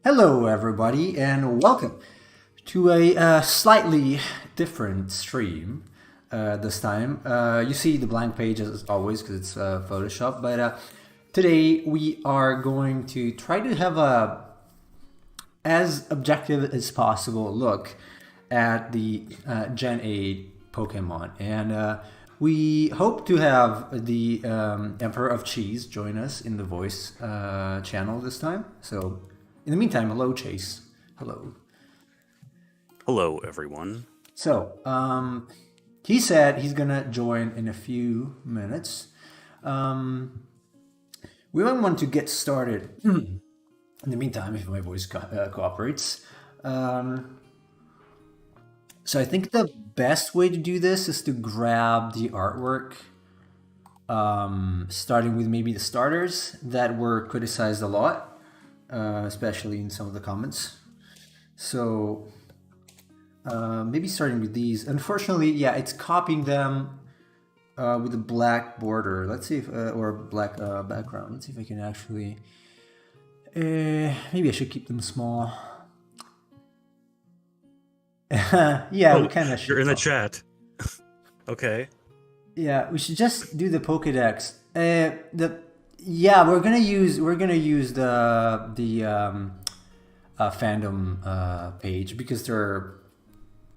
Hello, everybody, and welcome to a slightly different stream this time. You see the blank page as always because it's Photoshop, but today we are going to try to have a as objective as possible look at the Gen 8 Pokemon. And we hope to have the Emperor of Cheese join us in the voice channel this time. So in the meantime, hello, Chase. Hello. Hello, everyone. So, he said he's gonna join in a few minutes. We might want to get started in the meantime, if my voice cooperates. So I think the best way to do this is to grab the artwork, starting with maybe the starters that were criticized a lot. Especially in some of the comments. So maybe starting with these. Unfortunately, yeah, it's copying them with a black border. Let's see if, or black background. Let's see if I can actually, maybe I should keep them small. Yeah, we kind of should. You're in the chat. Okay. Yeah, we should just do the Pokédex. Yeah, we're gonna use the fandom page because there are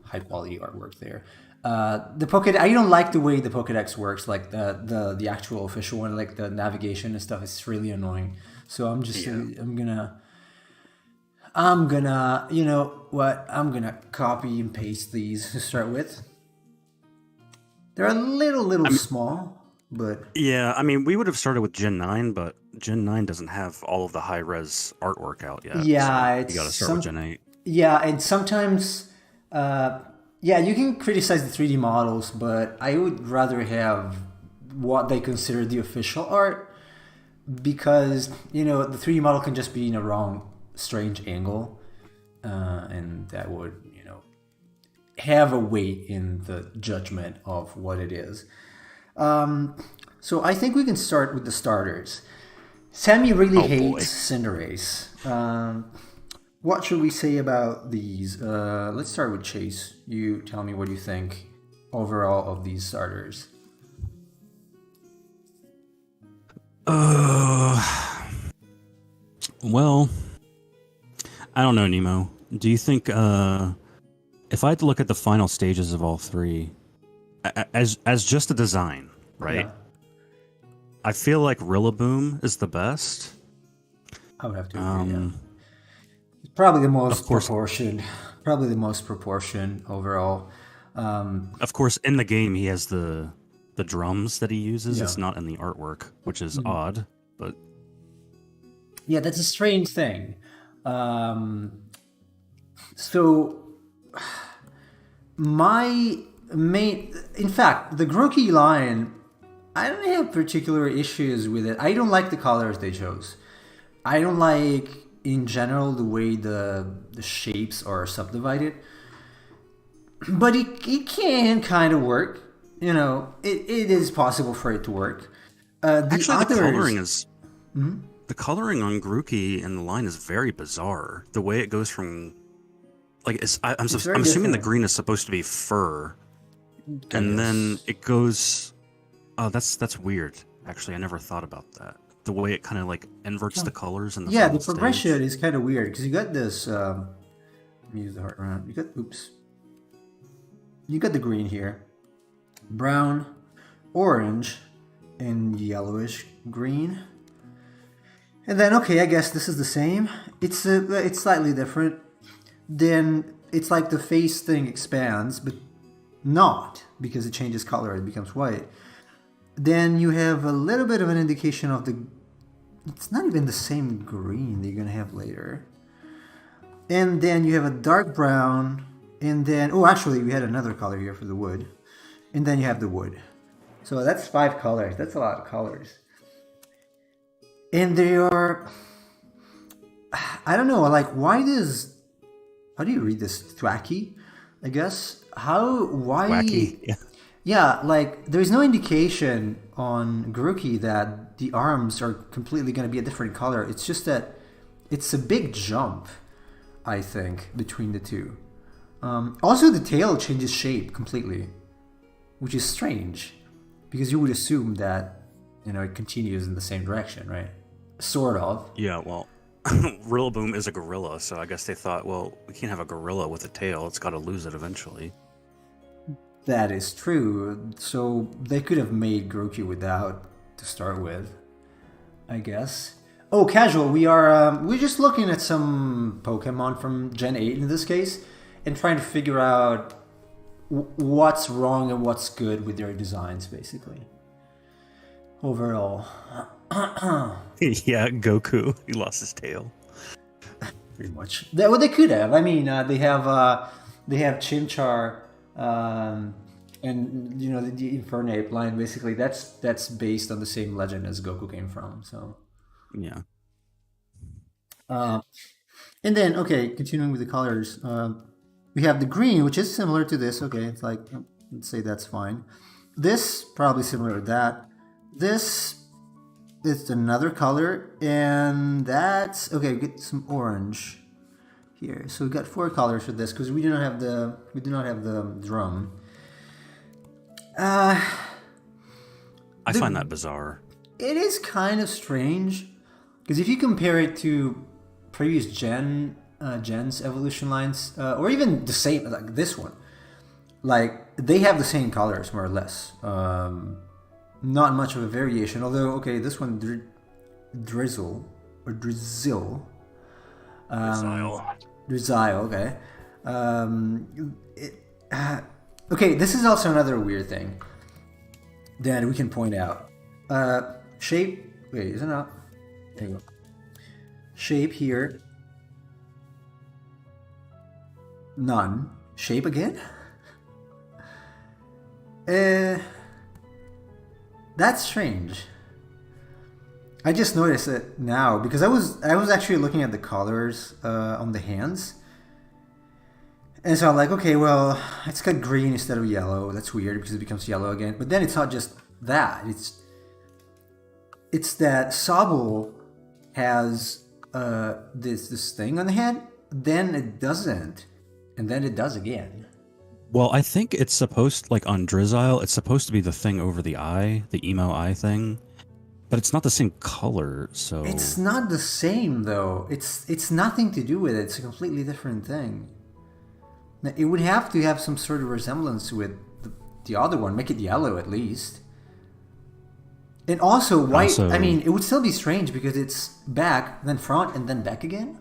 high quality artwork there. The Pokédex, I don't like the way the Pokédex works, like the actual official one, like the navigation and stuff. It's really annoying. So I'm just I'm gonna you know what? I'm gonna copy and paste these to start with. They're a little small. But yeah, I mean, we would have started with Gen 9, but Gen 9 doesn't have all of the high-res artwork out yet. Yeah, so you gotta start with Gen 8. Yeah, and sometimes, yeah, you can criticize the 3D models, but I would rather have what they consider the official art because, you know, the 3D model can just be in a wrong, strange angle, and that would, you know, have a weight in the judgment of what it is. So I think we can start with the starters. Sammy really hates Cinderace. What should we say about these? Let's start with Chase. You tell me what you think overall of these starters. Well, I don't know, Nemo. Do you think, if I had to look at the final stages of all three, as just a design, right? Yeah. I feel like Rillaboom is the best. I would have to agree, yeah. It's probably the most proportioned. Probably the most proportioned overall. Of course, in the game, he has the drums that he uses. Yeah. It's not in the artwork, which is odd, but... Yeah, that's a strange thing. So, in fact, the Grookey line, I don't have particular issues with it. I don't like the colors they chose. I don't like, in general, the way the shapes are subdivided. But it can kind of work. You know, it is possible for it to work. The coloring is... Mm-hmm. The coloring on Grookey and the line is very bizarre. The way it goes from... Like, I'm assuming the green is supposed to be fur. And then it goes... Oh, that's weird. Actually, I never thought about that. The way it kind of like inverts the colors and the progression is kind of weird because you got this. Let me use the heart round. You got the green here, brown, orange, and yellowish green. And then I guess this is the same. It's slightly different. Then it's like the face thing expands, but not because it changes color. It becomes white. Then you have a little bit of an indication of it's not even the same green that you're going to have later. And then you have a dark brown. And then, actually, we had another color here for the wood. And then you have the wood. So that's 5 colors. That's a lot of colors. And they are, I don't know, like, how do you read this? Thwacky, I guess? Wacky, yeah. Yeah, like, there's no indication on Grookey that the arms are completely going to be a different color. It's just that it's a big jump, I think, between the two. Also, the tail changes shape completely, which is strange, because you would assume that, it continues in the same direction, right? Sort of. Yeah, well, Rillaboom is a gorilla, so I guess they thought, well, we can't have a gorilla with a tail. It's got to lose it eventually. That is true. So they could have made Grookey without to start with, I guess. Oh, casual. We're just looking at some Pokemon from Gen 8 in this case, and trying to figure out what's wrong and what's good with their designs, basically. Overall. Yeah, Goku. He lost his tail. Pretty much. Well, they could have. I mean, they have Chimchar, and the Infernape line. Basically, that's based on the same legend as Goku came from. So. Yeah. And then, okay, continuing with the colors, we have the green, which is similar to this. Okay, it's like, let's say that's fine. This, probably similar to that. This is another color, and that's, okay, we get some orange here. So we got 4 colors for this, because we do not have the drum. I find that bizarre. It is kind of strange, because if you compare it to previous gens evolution lines, or even the same, like this one, like they have the same colors more or less. Not much of a variation, although okay, this one Drizzle. Drizzile, okay. Okay, this is also another weird thing that we can point out. Shape. Wait, is it not? There you go. Shape here. None. Shape again? That's strange. I just noticed it now because I was actually looking at the colors on the hands. And so I'm like, okay, well, it's got green instead of yellow. That's weird because it becomes yellow again. But then it's not just that. It's that Sobble has this thing on the head, then it doesn't, and then it does again. Well, I think it's supposed, like on Drizzile, it's supposed to be the thing over the eye, the emo eye thing, but it's not the same color, so... It's not the same, though. It's nothing to do with it. It's a completely different thing. It would have to have some sort of resemblance with the other one. Make it yellow, at least. And also, white, I mean, it would still be strange because it's back, then front, and then back again.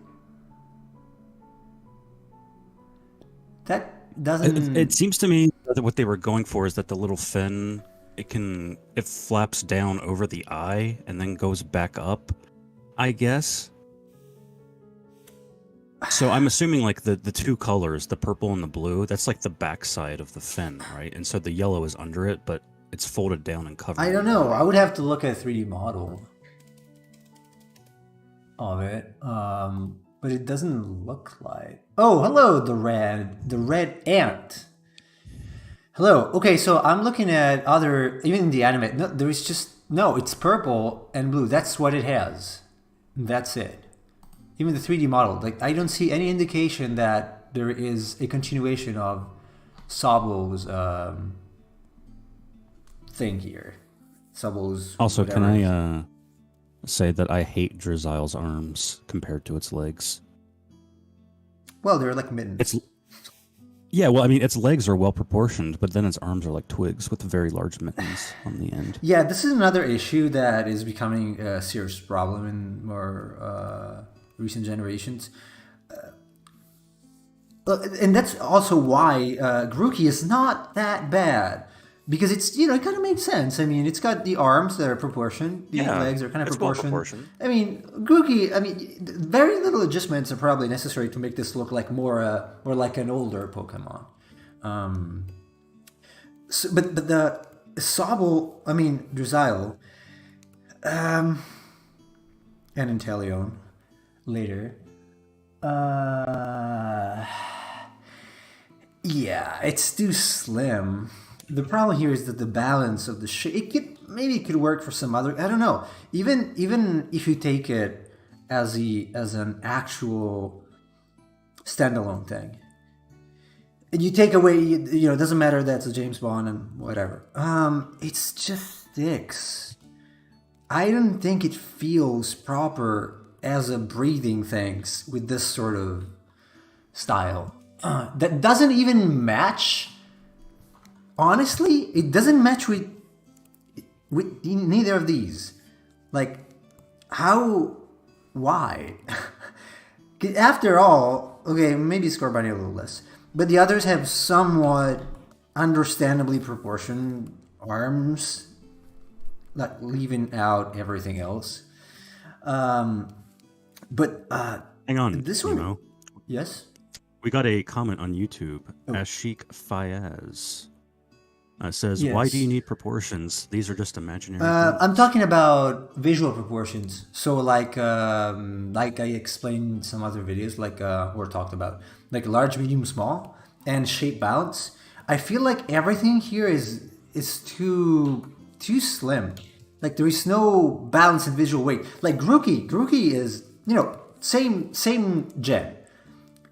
That doesn't... It seems to me that what they were going for is that the little fin, it flaps down over the eye and then goes back up, I guess. So I'm assuming like the two colors, the purple and the blue, that's like the backside of the fin, right? And so the yellow is under it, but it's folded down and covered. I don't know. I would have to look at a 3D model of it. But it doesn't look like... Oh, hello, the red ant. Hello. Okay, so I'm looking at other... Even in the anime, no, there is just... No, it's purple and blue. That's what it has. That's it. Even the 3D model. Like, I don't see any indication that there is a continuation of Sobble's thing here. Sobble's... Also, whatever. can I... say that I hate Drizzile's arms compared to its legs. Well, they're like mittens. Yeah, well, I mean, its legs are well proportioned, but then its arms are like twigs with very large mittens on the end. Yeah, this is another issue that is becoming a serious problem in more recent generations. And that's also why Grookey is not that bad. Because it's, it kind of makes sense. I mean, it's got the arms that are proportioned. The legs are kind of proportioned. I mean, Grookey, very little adjustments are probably necessary to make this look like more like an older Pokemon. But the Sobble, Drizzile, and Inteleon later. Yeah, it's too slim. The problem here is that the balance of the shape, it could work for some other, I don't know. Even if you take it as an actual standalone thing. And you take away, it doesn't matter that it's a James Bond and whatever. It's just sticks. I don't think it feels proper as a breathing thing with this sort of style. That doesn't even match. Honestly, it doesn't match with neither of these. Like, how? Why? After all, okay, maybe Score Bunny a little less, but the others have somewhat understandably proportioned arms, like leaving out everything else. But hang on, this one, yes, we got a comment on YouTube. Ashik Fayez says, yes. Why do you need proportions? These are just imaginary things. I'm talking about visual proportions. So like I explained in some other videos, or talked about, like large, medium, small, and shape balance. I feel like everything here is too slim. Like there is no balance in visual weight. Like Grookey is, same gen,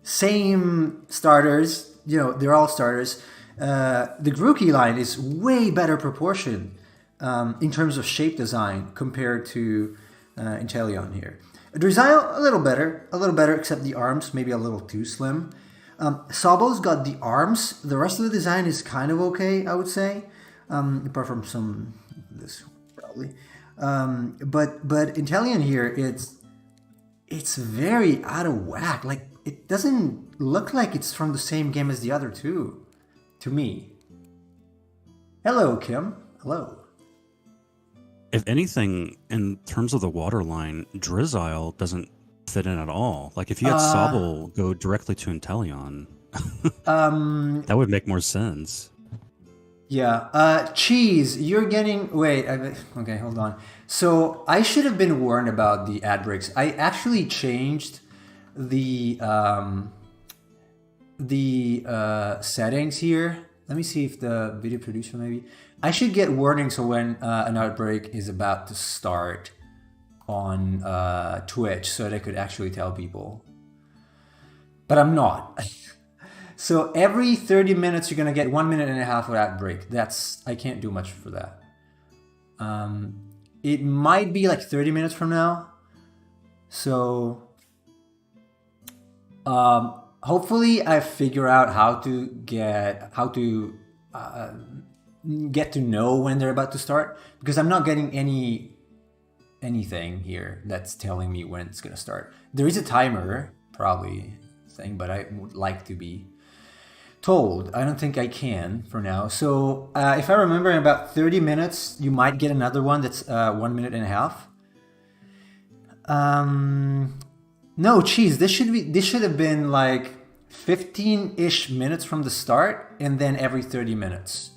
same starters. They're all starters. The Grookey line is way better proportioned in terms of shape design compared to Inteleon here. Drizzile, a little better, except the arms maybe a little too slim. Sobo's got the arms. The rest of the design is kind of okay, I would say, apart from this probably. But Inteleon here, it's very out of whack. Like it doesn't look like it's from the same game as the other two. To me. Hello, Kim. Hello. If anything, in terms of the water line, Drizzile doesn't fit in at all. Like if you had Sobble go directly to Inteleon, that would make more sense. Yeah. Cheese, you're getting... Wait, okay, hold on. So I should have been warned about the ad breaks. I actually changed the settings here. Let me see if the video producer maybe. I should get warnings so when an outbreak is about to start on Twitch so that I could actually tell people. But I'm not. So every 30 minutes you're gonna get 1 minute and a half of that break. I can't do much for that. It might be like 30 minutes from now. So hopefully I figure out how to get to know when they're about to start, because I'm not getting anything here that's telling me when it's gonna start. There is a timer probably thing, but I would like to be told. I don't think I can for now. So if I remember, in about 30 minutes you might get another one that's 1 minute and a half. No, Cheese, this should have been like 15-ish minutes from the start, and then every 30 minutes.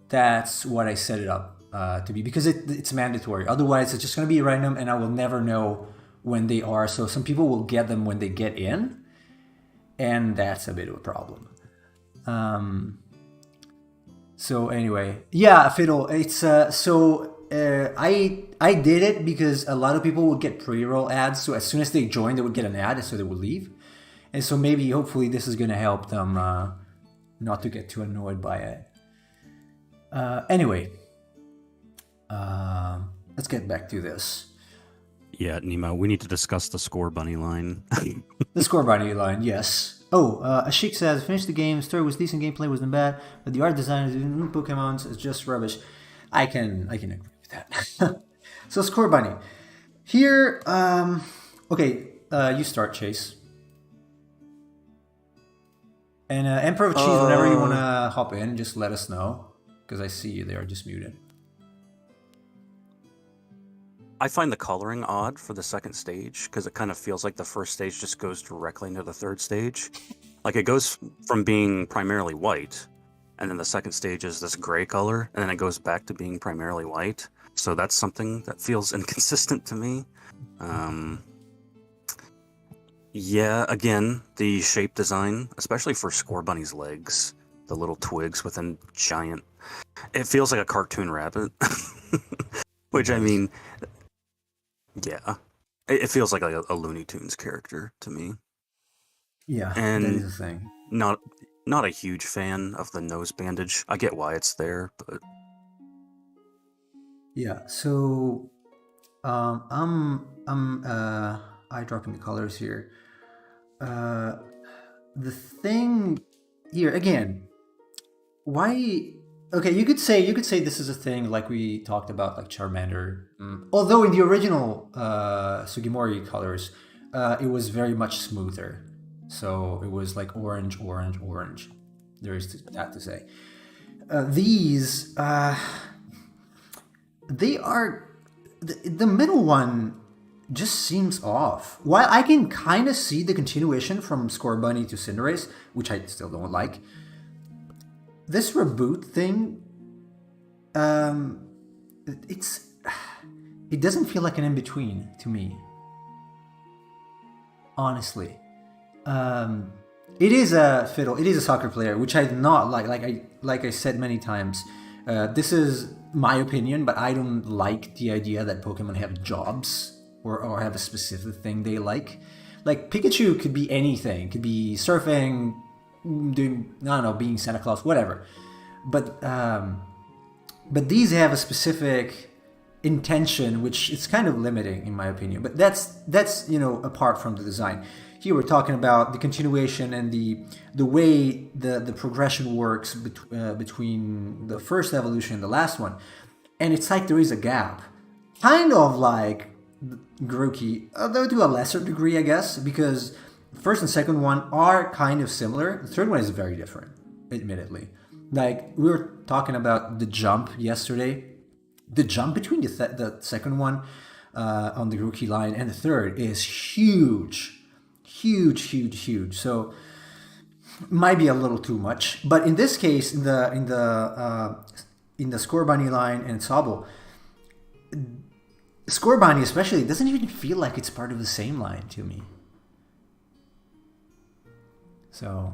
That's what I set it up to be, because it's mandatory. Otherwise, it's just going to be random, and I will never know when they are. So some people will get them when they get in, and that's a bit of a problem. So anyway, yeah, Fiddle, it's I did it because a lot of people would get pre-roll ads. So as soon as they join, they would get an ad, so they would leave. And so maybe, hopefully, this is going to help them not to get too annoyed by it. Anyway, let's get back to this. Yeah, Nemo, we need to discuss the Score Bunny line. The Score Bunny line, yes. Oh, Ashik says, finished the game, story was decent, gameplay wasn't bad, but the art design of Pokémon is just rubbish. I can agree with that. So Score Bunny. Here, okay, you start, Chase. And Emperor of Cheese, whenever you want to hop in, just let us know, because I see you there, just muted. I find the coloring odd for the second stage, because it kind of feels like the first stage just goes directly into the third stage. Like it goes from being primarily white, and then the second stage is this gray color, and then it goes back to being primarily white. So that's something that feels inconsistent to me. Yeah, again, the shape design, especially for Score Bunny's legs, the little twigs with a giant... It feels like a cartoon rabbit. Which, I mean... Yeah. It feels like a Looney Tunes character to me. Yeah, that is And a thing. not not a huge fan of the nose bandage. I get why it's there, but Yeah, so I'm eye dropping the colors here. Uh, the thing here again, why? Okay, you could say this is a thing like we talked about, like Charmander. Although in the original Sugimori colors, it was very much smoother. So it was like orange, orange, orange. There is that to say. These they are the middle one just seems off. While I can kind of see the continuation from Scorbunny to Cinderace, which I still don't like, this reboot thing, it's it doesn't feel like an in between to me. Honestly, it is a fiddle. It is a soccer player, which I not like. Like I said many times, this is my opinion, but I don't like the idea that Pokemon have jobs or have a specific thing they like. Like Pikachu could be anything. Could be surfing, doing I don't know, being Santa Claus, whatever. But these have a specific intention, which is kind of limiting in my opinion. But that's apart from the design. Here we're talking about the continuation and the way the progression works between the first evolution and the last one, and it's like there is a gap, kind of like Grookey, although to a lesser degree, I guess, because the first and second one are kind of similar. The third one is very different, admittedly. Like we were talking about the jump yesterday. The jump between the second one on the Grookey line and the third is huge, huge, huge, huge. So might be a little too much, but in this case, in the Scorbunny line and Sobble, Scorbunny especially doesn't even feel like it's part of the same line to me. So,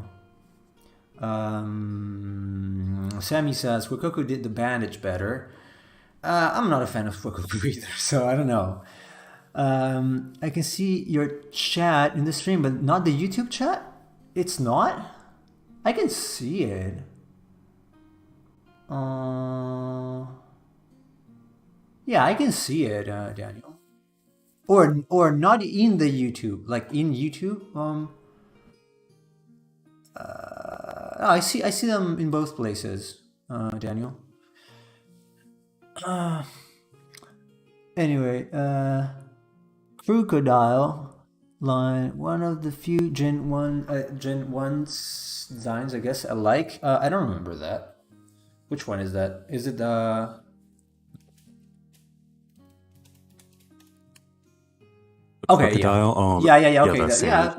Sammy says Fuecoco did the bandage better. I'm not a fan of Fuecoco either, so I don't know. I can see your chat in the stream, but not the YouTube chat. It's not. I can see it. Yeah, I can see it, Daniel. Or not in the YouTube, like in YouTube. I see them in both places, Daniel. Anyway, Crocodile line, one of the few Gen 1 designs, I guess, I like. I don't remember that. Which one is that? Is it the okay, Crocodile? Yeah. Okay,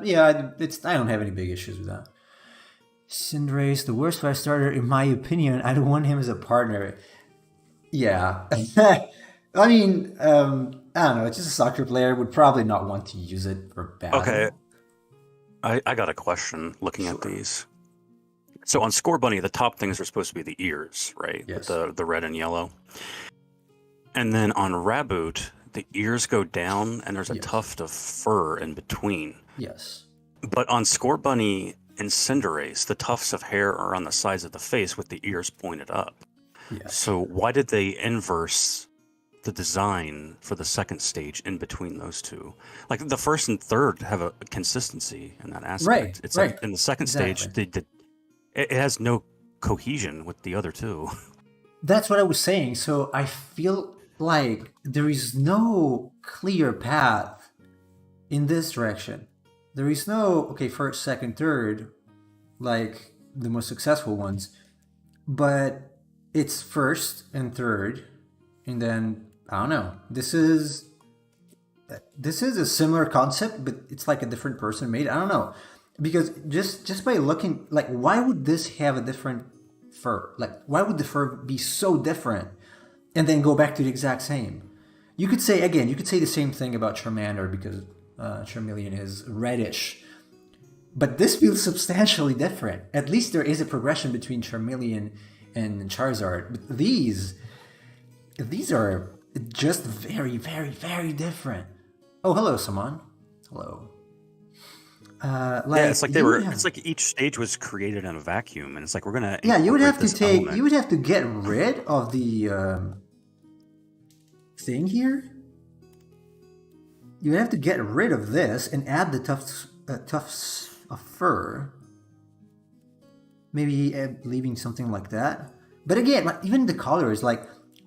yeah. It's I don't have any big issues with that. Cinderace, the worst 5-starter in my opinion. I don't want him as a partner. Yeah. I mean, I don't know. It's just a soccer player would probably not want to use it for battle. Okay. I got a question looking at these. So on Scorbunny, the top things are supposed to be the ears, right? Yes. With the red and yellow. And then on Raboot, the ears go down and there's a tuft of fur in between. Yes. But on Scorbunny and Cinderace, the tufts of hair are on the sides of the face with the ears pointed up. Yes. So why did they inverse the design for the second stage in between those two? Like the first and third have a consistency in that aspect. Right. It's right. like in the second stage, it has no cohesion with the other two. That's what I was saying. So I feel like there is no clear path in this direction. There is no, first, second, third, like the most successful ones. But it's first and third. And then, I don't know. This is a similar concept, but it's like a different person made it. I don't know. Because just by looking, like, why would this have a different fur? Like, why would the fur be so different and then go back to the exact same? You could say the same thing about Charmander because Charmeleon is reddish. But this feels substantially different. At least there is a progression between Charmeleon and Charizard. But these are just very, very, very different. Oh, hello, Saman. Hello. Yeah, it's like they were. It's like each stage was created in a vacuum, and it's like we're gonna. Yeah, you would have to take. Element. You would have to get rid of the thing here. You would have to get rid of this and add the tufts of fur. Maybe leaving something like that. But again, like, even the colors, like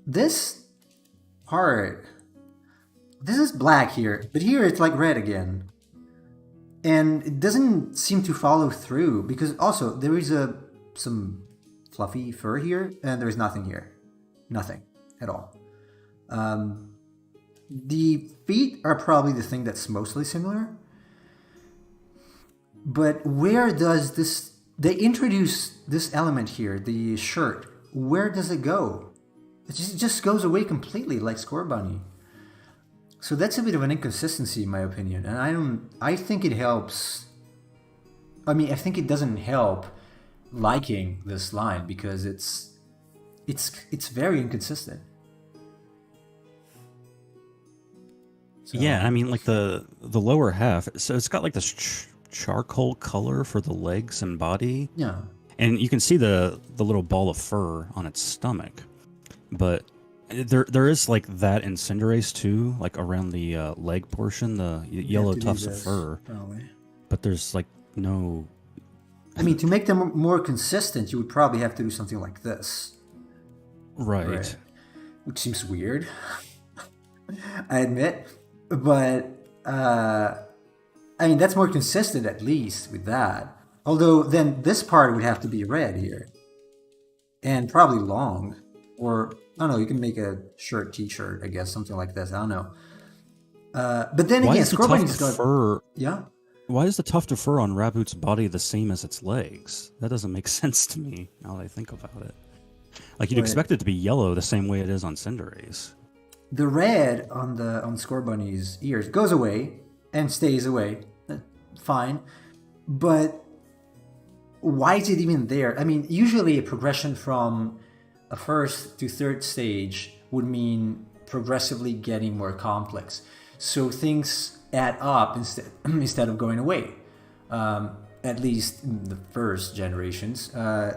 this part, this is black here, but here it's like red again. And it doesn't seem to follow through because also there is some fluffy fur here and there is nothing here. Nothing at all. The feet are probably the thing that's mostly similar. But where does this... They introduce this element here, the shirt. Where does it go? It just goes away completely like Scorbunny. So that's a bit of an inconsistency in my opinion. And I think it helps... I mean, I think it doesn't help liking this line because it's very inconsistent. So, yeah, I mean, like the lower half, so it's got like this charcoal color for the legs and body. Yeah. And you can see the little ball of fur on its stomach. But there is like that in Cinderace too, like around the leg portion, the yellow tufts of fur. Probably. But there's like no... I mean, to make them more consistent, you would probably have to do something like this. Right. Which seems weird, I admit. But, I mean, that's more consistent at least with that. Although then this part would have to be red here. And probably long. Or, I don't know, you can make a shirt, t-shirt, I guess, something like this. I don't know. But then again, Scorbunny's got... fur... Yeah? Why is the tuft of fur on Raboot's body the same as its legs? That doesn't make sense to me, now that I think about it. Like, you'd expect it to be yellow the same way it is on Cinderace. The red on Scorbunny's ears goes away and stays away. Fine. But why is it even there? I mean, usually a progression from a first to third stage would mean progressively getting more complex. So things add up instead of going away. At least in the first generations,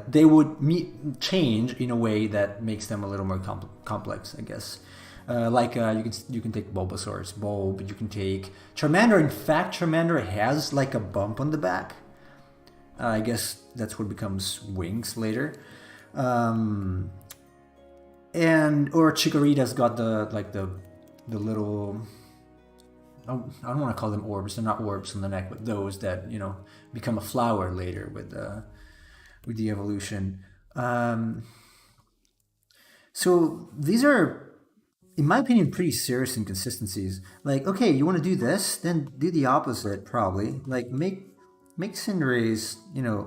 they would change in a way that makes them a little more complex, I guess. You can take Bulbasaur's Bulb, you can take Charmander. In fact, Charmander has like a bump on the back. I guess that's what becomes wings later. Or Chikorita's got the little... I don't want to call them orbs. They're not orbs on the neck, but those that, you know, become a flower later with the evolution. So these are, in my opinion, pretty serious inconsistencies. Like, okay, you want to do this, then do the opposite, probably. Like, make Cinderace, you know,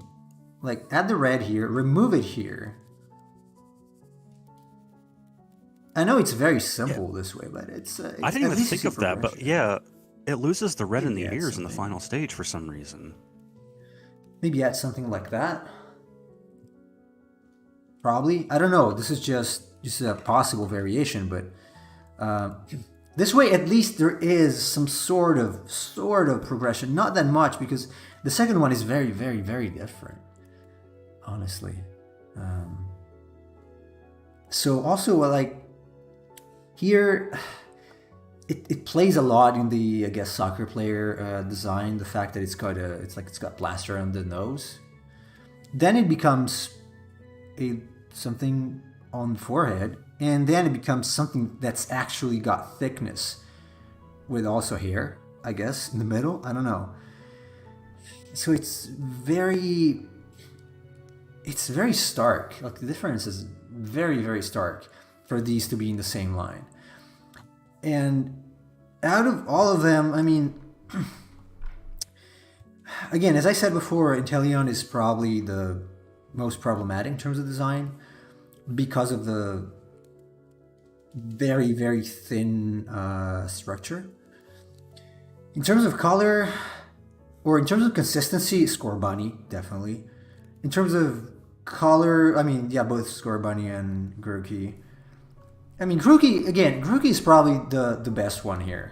like, add the red here, remove it here. I know it's very simple this way, but it's I didn't even think of that, but yeah, it loses the red in the ears in the final stage for some reason. Maybe add something like that. Probably. I don't know. This is just a possible variation, but this way at least there is some sort of progression. Not that much, because the second one is very, very, very different, honestly. So also, like, here, it plays a lot in the, I guess, soccer player design. The fact that it's got plaster on the nose. Then it becomes something on the forehead, and then it becomes something that's actually got thickness, with also hair, I guess, in the middle. I don't know. So it's very stark. Like, the difference is very, very stark for these to be in the same line. And out of all of them, I mean, again, as I said before, Inteleon is probably the most problematic in terms of design because of the very, very thin structure. In terms of color, or in terms of consistency, Scorbunny, definitely. In terms of color, I mean, yeah, both Scorbunny and Grookey. I mean, Grookey is probably the best one here.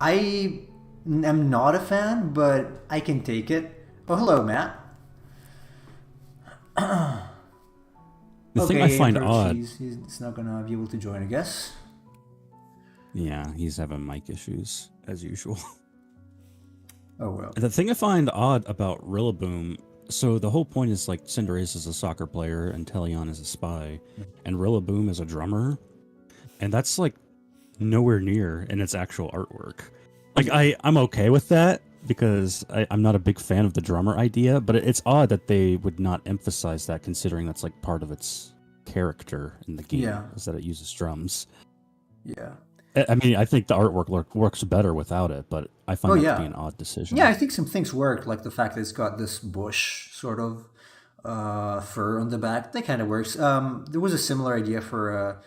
I am not a fan, but I can take it. Oh, hello, Matt. The thing I find odd... He's not going to be able to join, I guess. Yeah, he's having mic issues, as usual. Oh, well. The thing I find odd about Rillaboom, so the whole point is like Cinderace is a soccer player and Teleon is a spy, and Rillaboom is a drummer, and that's like nowhere near in its actual artwork. Like I'm okay with that because I'm not a big fan of the drummer idea, but it's odd that they would not emphasize that considering that's like part of its character in the game, is that it uses drums. Yeah. I mean, I think the artwork works better without it, but I find that to be an odd decision. Yeah, I think some things work, like the fact that it's got this bush sort of fur on the back. That kind of works. There was a similar idea for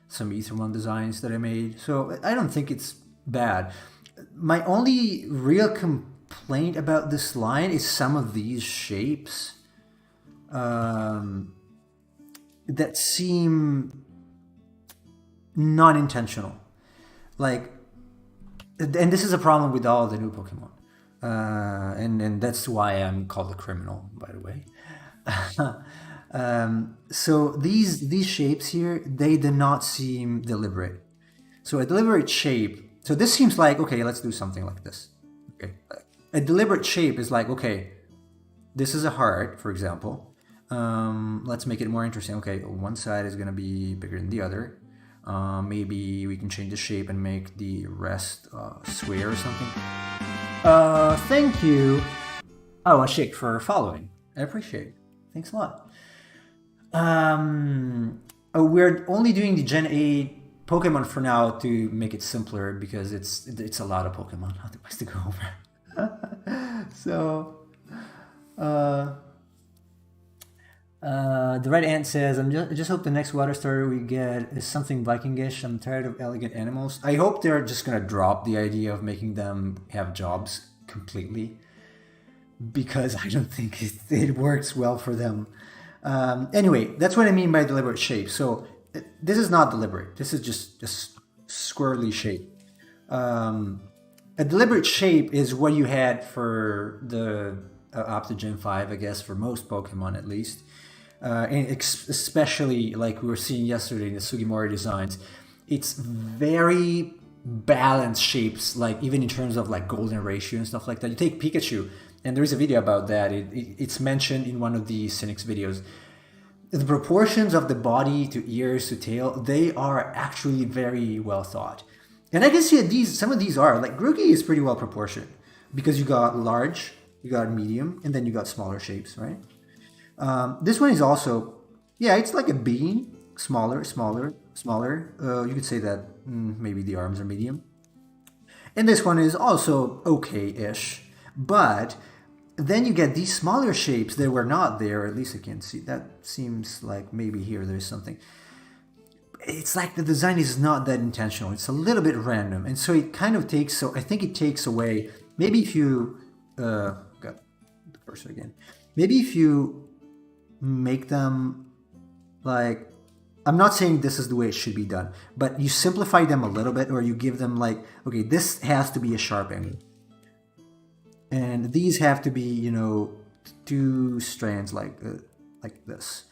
some Ethermon designs that I made, so I don't think it's bad. My only real complaint about this line is some of these shapes that seem non-intentional. Like, and this is a problem with all the new Pokemon, and that's why I'm called a criminal, by the way. So these shapes here, they do not seem deliberate. So a deliberate shape. So this seems like, okay, let's do something like this. Okay, a deliberate shape is like, okay, this is a heart, for example. Let's make it more interesting. Okay, one side is gonna be bigger than the other. Maybe we can change the shape and make the rest square or something. Thank you. Oh, a shake for following. I appreciate it. Thanks a lot. We're only doing the Gen 8 Pokemon for now to make it simpler because it's a lot of Pokemon otherwise to go over. So, the Red Ant says, I just hope the next water starter we get is something Vikingish. I'm tired of elegant animals. I hope they're just going to drop the idea of making them have jobs completely, because I don't think it works well for them. Anyway, that's what I mean by deliberate shape. So this is not deliberate. This is just squirrely shape. A deliberate shape is what you had for the up to Gen 5, I guess, for most Pokemon at least. And especially like we were seeing yesterday in the Sugimori designs, it's very balanced shapes, like even in terms of like golden ratio and stuff like that. You take Pikachu, and there is a video about that. It's mentioned in one of the Cynics videos. The proportions of the body to ears to tail, they are actually very well thought. And I can see that some of these are, like Grookey is pretty well proportioned because you got large, you got medium, and then you got smaller shapes, right? This one is also, it's like a bean, smaller. You could say that maybe the arms are medium. And this one is also okay-ish, but then you get these smaller shapes that were not there, or at least I can see. That seems like maybe here there's something. It's like the design is not that intentional. It's a little bit random. And so it kind of takes, I think it takes away, maybe if you, got the cursor again. Maybe if you make them like, I'm not saying this is the way it should be done, but you simplify them a little bit, or you give them like, okay, this has to be a sharp angle. And these have to be, two strands like this.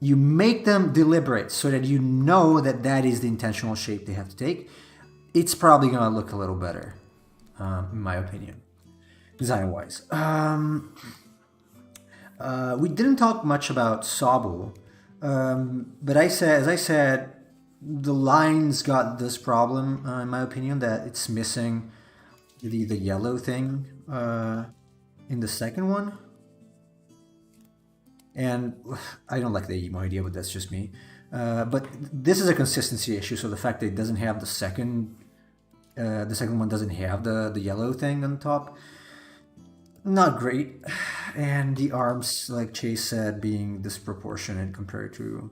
You make them deliberate so that you know that is the intentional shape they have to take. It's probably going to look a little better, in my opinion, design-wise. We didn't talk much about Sobble, but as I said, the line's got this problem, in my opinion, that it's missing the yellow thing in the second one. And I don't like the emo idea, but that's just me. But this is a consistency issue, so the fact that it doesn't have the second one doesn't have the yellow thing on top, not great. And the arms, like Chase said, being disproportionate compared to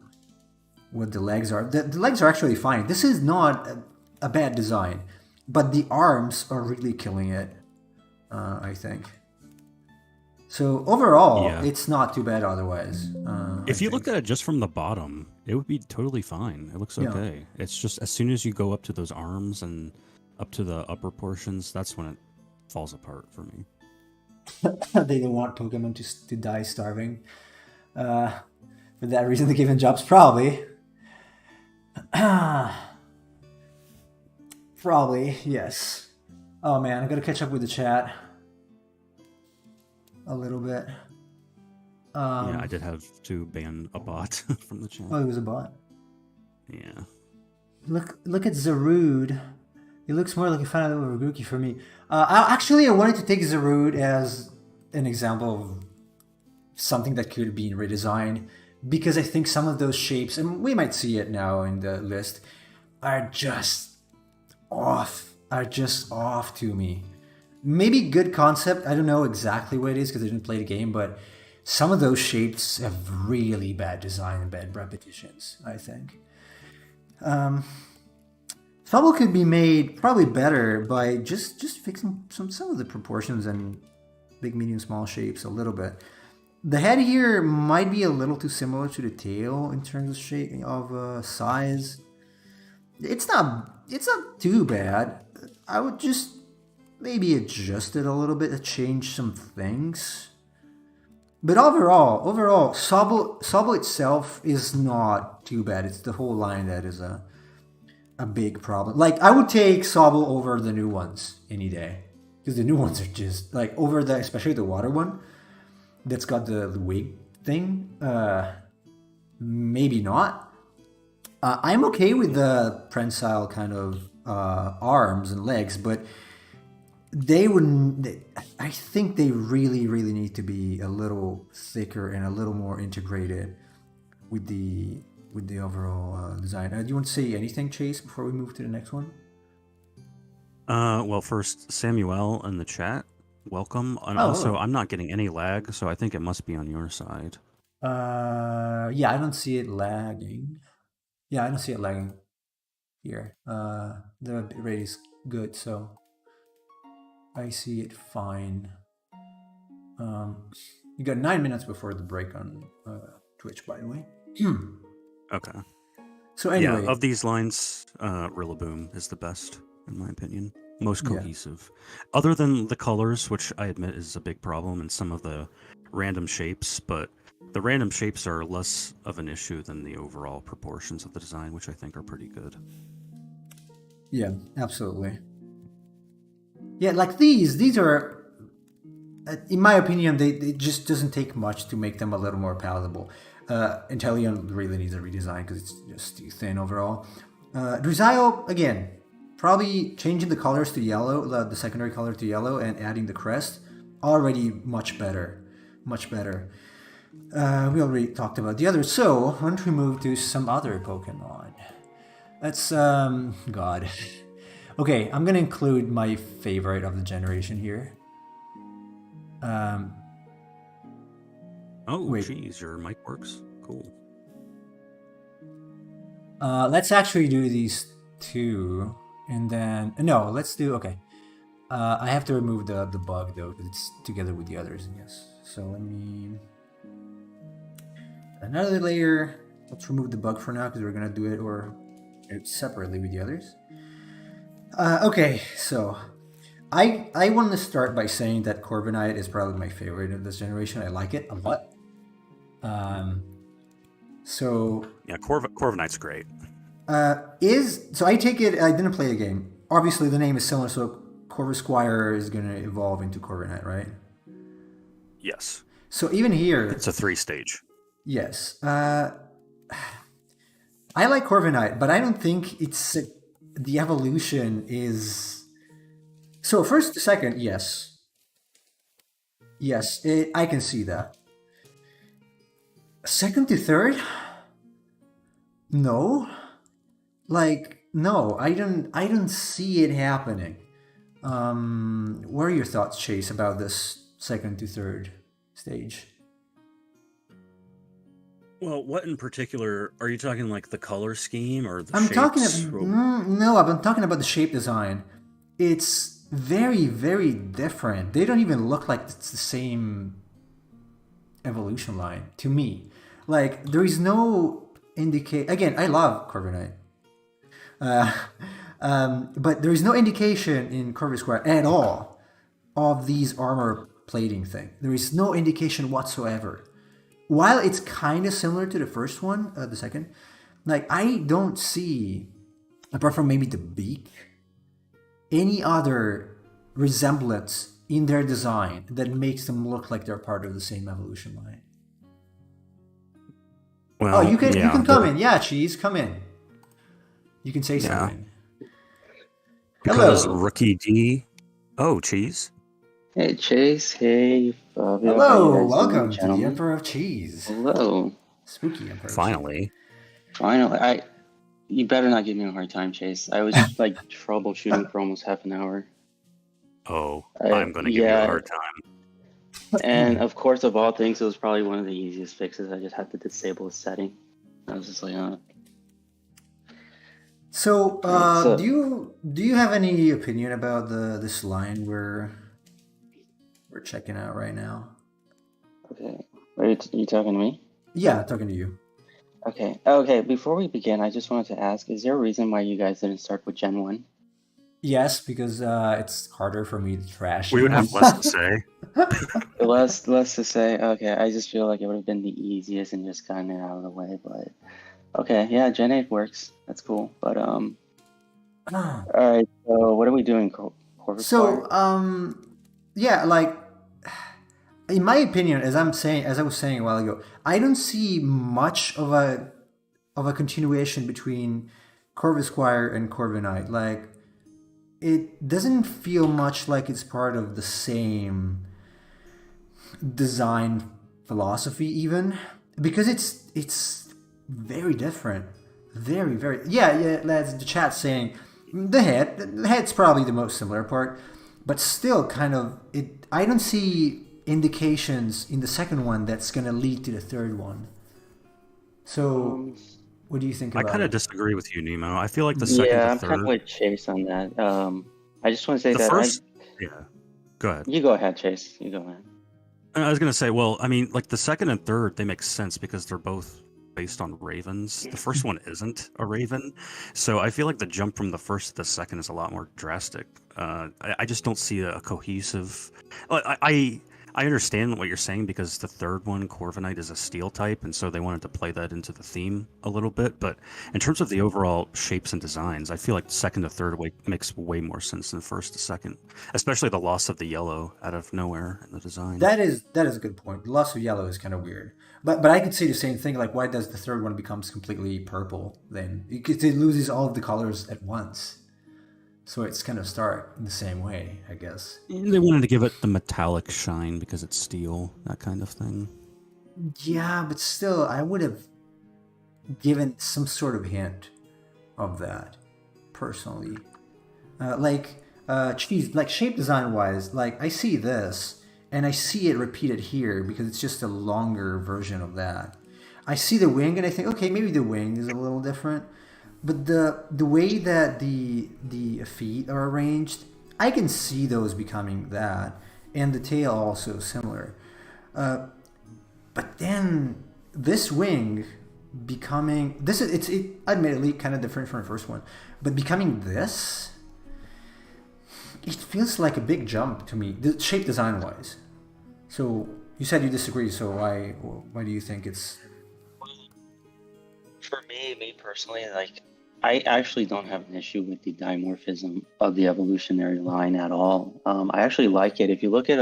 what the legs are. The legs are actually fine. This is not a bad design, but the arms are really killing it, I think. So overall, it's not too bad otherwise. If you looked at it just from the bottom, it would be totally fine. It looks okay. It's just as soon as you go up to those arms and up to the upper portions, that's when it falls apart for me. They don't want Pokemon to die starving. For that reason, they're given jobs, probably. Probably, yes. Oh man, I gotta catch up with the chat a little bit. Yeah, I did have to ban a bot from the chat. Oh, it was a bot. Yeah. Look at Zarude. He looks more like a fan of Grookey for me. I wanted to take Zarude as an example of something that could be redesigned, because I think some of those shapes, and we might see it now in the list, are just off to me. Maybe good concept, I don't know exactly what it is because I didn't play the game, but some of those shapes have really bad design and bad repetitions, I think. Fumble could be made probably better by just fixing some of the proportions and big, medium, small shapes a little bit. The head here might be a little too similar to the tail in terms of shape of size. It's not too bad. I would just maybe adjust it a little bit to change some things. But overall, Sobble itself is not too bad. It's the whole line that is a big problem. Like, I would take Sobble over the new ones any day, because the new ones are just like especially the water one that's got the wig thing. Maybe not. I'm okay with the prehensile kind of arms and legs, but I think they really, really need to be a little thicker and a little more integrated with the overall design. Do you want to say anything, Chase, before we move to the next one? Well, first, Samuel in the chat, welcome. And also, hello. I'm not getting any lag, so I think it must be on your side. Yeah, I don't see it lagging. Yeah, I don't see it lagging here. The rate is good, so I see it fine. You got 9 minutes before the break on Twitch, by the way. Okay. So anyway, yeah, of these lines, Rillaboom is the best, in my opinion. Most cohesive. Yeah. Other than the colors, which I admit is a big problem, and some of the random shapes, but the random shapes are less of an issue than the overall proportions of the design, which I think are pretty good. Yeah, absolutely. Yeah, like these are, in my opinion, it just doesn't take much to make them a little more palatable. Inteleon really needs a redesign because it's just too thin overall. Drizzile, again, probably changing the colors to yellow, the secondary color to yellow, and adding the crest, already much better. Much better. We already talked about the others, so why don't we move to some other Pokemon? Let's, God. Okay, I'm gonna include my favorite of the generation here. Oh, geez, your mic works? Cool. Let's actually do these two, and then... No, let's do... Okay. I have to remove the bug, though, because it's together with the others, yes. So let me... Another layer. Let's remove the bug for now, because we're going to do it separately with the others. Okay, so... I want to start by saying that Corviknight is probably my favorite of this generation. I like it a lot. So... Yeah, Corviknight's great. So I take it... I didn't play the game. Obviously, the name is similar, so Corvisquire is going to evolve into Corviknight, right? Yes. So even here... It's a 3-stage. Yes. I like Corviknight, but I don't think it's... the evolution is... So first to second, yes. Yes, I can see that. Second to third? No. Like, no, I don't see it happening. What are your thoughts, Chase, about this second to third stage? Well, what in particular are you talking, like the color scheme or the I'm shapes? No, I'm talking about the shape design. It's very, very different. They don't even look like it's the same evolution line to me. Like, there is no indicate. Again, I love Corviknight. But there is no indication in Corvisquire at all of these armor plating thing. There is no indication whatsoever. While it's kind of similar to the first one, the second, like I don't see, apart from maybe the beak, any other resemblance in their design that makes them look like they're part of the same evolution line. Well, you can come in. Yeah, Cheese, come in. You can say something. Because hello. Rookie D. Oh, Cheese. Hey, Chase. Hey, Fabio. Hello, welcome to the Emperor of Cheese. Hello. Spooky Emperor. Finally. You better not give me a hard time, Chase. I was like troubleshooting for almost half an hour. Oh, I'm going to give you a hard time. And of course, of all things, it was probably one of the easiest fixes. I just had to disable the setting. I was just like, So, do you have any opinion about this line we're checking out right now? Okay, are you talking to me? Yeah, talking to you. Okay. Before we begin, I just wanted to ask: is there a reason why you guys didn't start with Gen 1? Yes, because it's harder for me to trash. We would have less to say. less to say. Okay, I just feel like it would have been the easiest and just gotten it out of the way. But okay, yeah, Gen 8 works. That's cool. But all right. So what are we doing, Corviknight? So yeah, like in my opinion, as I was saying a while ago, I don't see much of a continuation between Corvisquire and Corviknight. Like, it doesn't feel much like it's part of the same design philosophy, even because it's very different. Very, very yeah. That's the chat saying the head's probably the most similar part, but still kind of it. I don't see indications in the second one that's going to lead to the third one. So, what do you think about it? I kind of disagree with you, Nemo. I feel like the second and I'm third... kind of with Chase on that. I just want to say the that... First... Yeah, go ahead. You go ahead, Chase. You go ahead. I was going to say, well, I mean, like the second and third, they make sense because they're both based on ravens. The first one isn't a raven. So I feel like the jump from the first to the second is a lot more drastic. I just don't see a cohesive... I understand what you're saying because the third one, Corviknight, is a steel type, and so they wanted to play that into the theme a little bit. But in terms of the overall shapes and designs, I feel like second to third makes way more sense than first to second, especially the loss of the yellow out of nowhere in the design. That is a good point. The loss of yellow is kind of weird, but I could say the same thing. Like, why does the third one becomes completely purple then? Because it loses all of the colors at once. So it's kind of start in the same way, I guess. They wanted to give it the metallic shine because it's steel, that kind of thing. Yeah, but still, I would have given some sort of hint of that, personally. Shape design wise, like I see this, and I see it repeated here because it's just a longer version of that. I see the wing, and I think, okay, maybe the wing is a little different. But the way that the feet are arranged, I can see those becoming that, and the tail also similar. But then this wing becoming it's admittedly kind of different from the first one, but becoming this, it feels like a big jump to me, the shape design wise. So you said you disagree. So why do you think it's? For me personally, like, I actually don't have an issue with the dimorphism of the evolutionary line at all. I actually like it. If you look at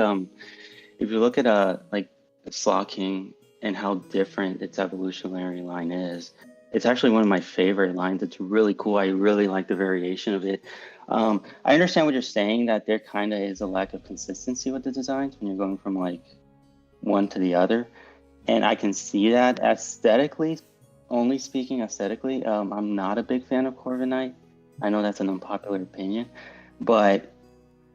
like Slaw King and how different its evolutionary line is, it's actually one of my favorite lines. It's really cool. I really like the variation of it. I understand what you're saying, that there kind of is a lack of consistency with the designs when you're going from like one to the other, and I can see that aesthetically. Only speaking aesthetically, I'm not a big fan of Corviknight. I know that's an unpopular opinion, but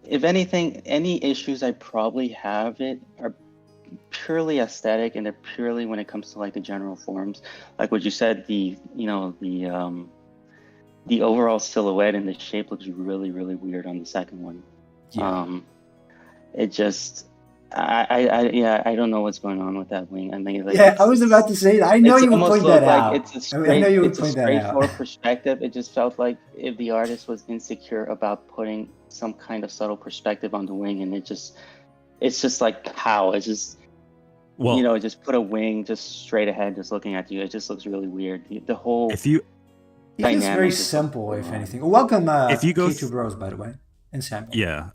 if anything, any issues I probably have are purely aesthetic, and they're purely when it comes to like the general forms, like what you said. The overall silhouette and the shape looks really, really weird on the second one. Yeah. It just, I don't know what's going on with that wing. I mean, like, Yeah, I was about to say that. I know it's you would almost point that looked like out. I know you would it's a point that out. straightforward perspective. It just felt like if the artist was insecure about putting some kind of subtle perspective on the wing, and it's just like how it's just, just put a wing just straight ahead, just looking at you. It just looks really weird. The whole It is very simple, if anything. Welcome, if you go K2 Bros, by the way, and Samuel. Yeah,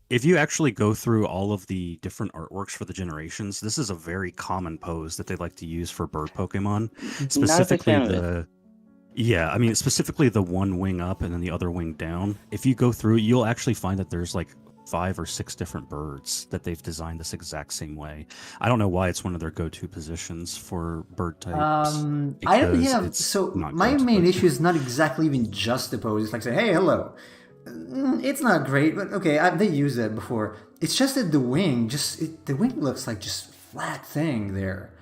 if you actually go through all of the different artworks for the generations, this is a very common pose that they like to use for bird Pokemon. Specifically specifically the one wing up and then the other wing down. If you go through, you'll actually find that there's like 5 or 6 different birds that they've designed this exact same way. I don't know why it's one of their go-to positions for bird types. I don't have. So my main issue is not exactly even just the pose. It's like saying, "Hey, hello." It's not great, but okay, they used that before. It's just that the wing, the wing looks like just flat thing there.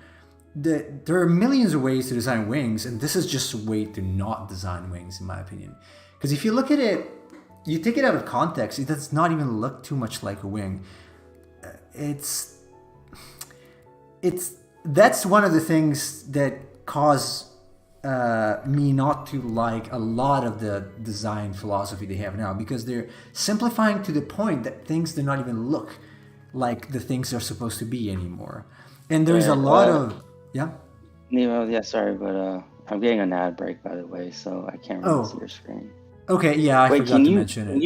There are millions of ways to design wings, and this is just a way to not design wings, in my opinion. Because if you look at it, you take it out of context, it does not even look too much like a wing. That's one of the things that cause me not to like a lot of the design philosophy they have now, because they're simplifying to the point that things do not even look like the things they're supposed to be anymore. And there's a lot of Nemo, sorry, but I'm getting an ad break, by the way, so I can't really see your screen. Okay, yeah, I forgot to mention it.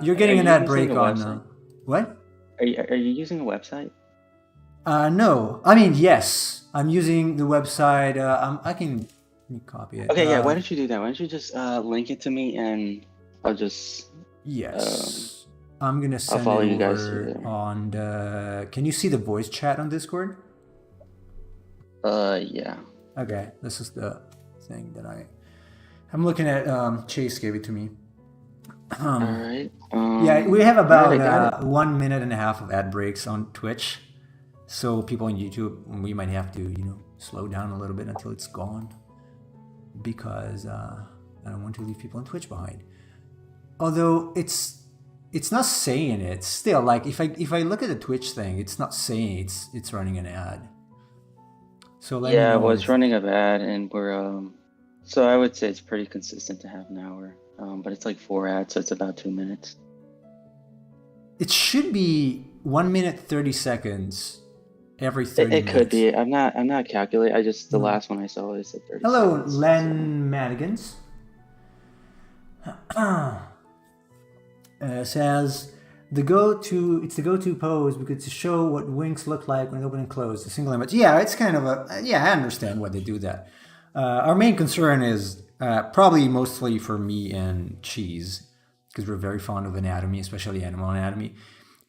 You're getting an ad break on what? Are you using a website? No, I mean, yes, I'm using the website. I can copy it. Okay, why don't you do that? Why don't you just link it to me, and I'll just I'm gonna send follow it you guys over on the. Can you see the voice chat on Discord? Yeah. Okay, this is the thing that I'm looking at. Chase gave it to me. All right. We have about 1 minute and a half of ad breaks on Twitch, so people on YouTube, we might have to slow down a little bit until it's gone, because I don't want to leave people on Twitch behind. Although it's not saying it still. Like if I look at the Twitch thing, it's not saying it's running an ad. So it's running an ad, and we're so I would say it's pretty consistent to have an hour, but it's like 4 ads, so it's about 2 minutes. It should be 1 minute 30 seconds every 30 minutes. It could be. I'm not calculating. I just the last one I saw is at 30 Hello, seconds. Len Madigans. Says it's the go-to pose because to show what wings look like when open and closed, a single image. Yeah, it's kind of I understand why they do that. Our main concern is probably mostly for me and Cheese, because we're very fond of anatomy, especially animal anatomy.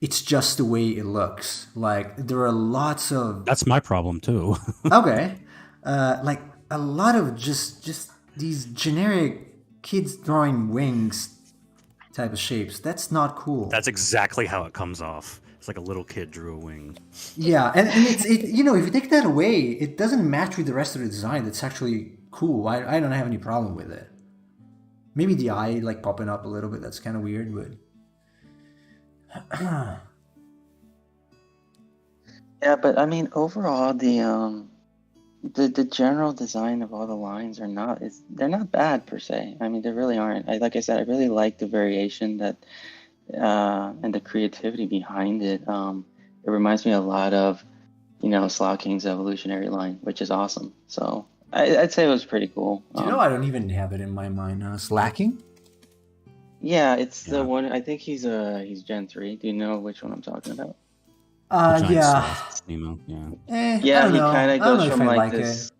It's just the way it looks. Like there are lots of. That's my problem too. Okay, like a lot of just these generic kids drawing wings type of shapes. That's not cool. That's exactly how it comes off. It's like a little kid drew a wing. Yeah, and if you take that away, it doesn't match with the rest of the design. That's actually cool. I don't have any problem with it. Maybe the eye like popping up a little bit. That's kind of weird, but. Yeah, but I mean, overall, the general design of all the lines they're not bad per se. I mean, they really aren't. Like I said, I really like the variation that and the creativity behind it. It reminds me a lot of Slough King's evolutionary line, which is awesome. So I'd say it was pretty cool. I don't even have it in my mind. Slacking? Yeah, it's the one. I think he's Gen 3. Do you know which one I'm talking about? Nemo, he kind of goes from like this.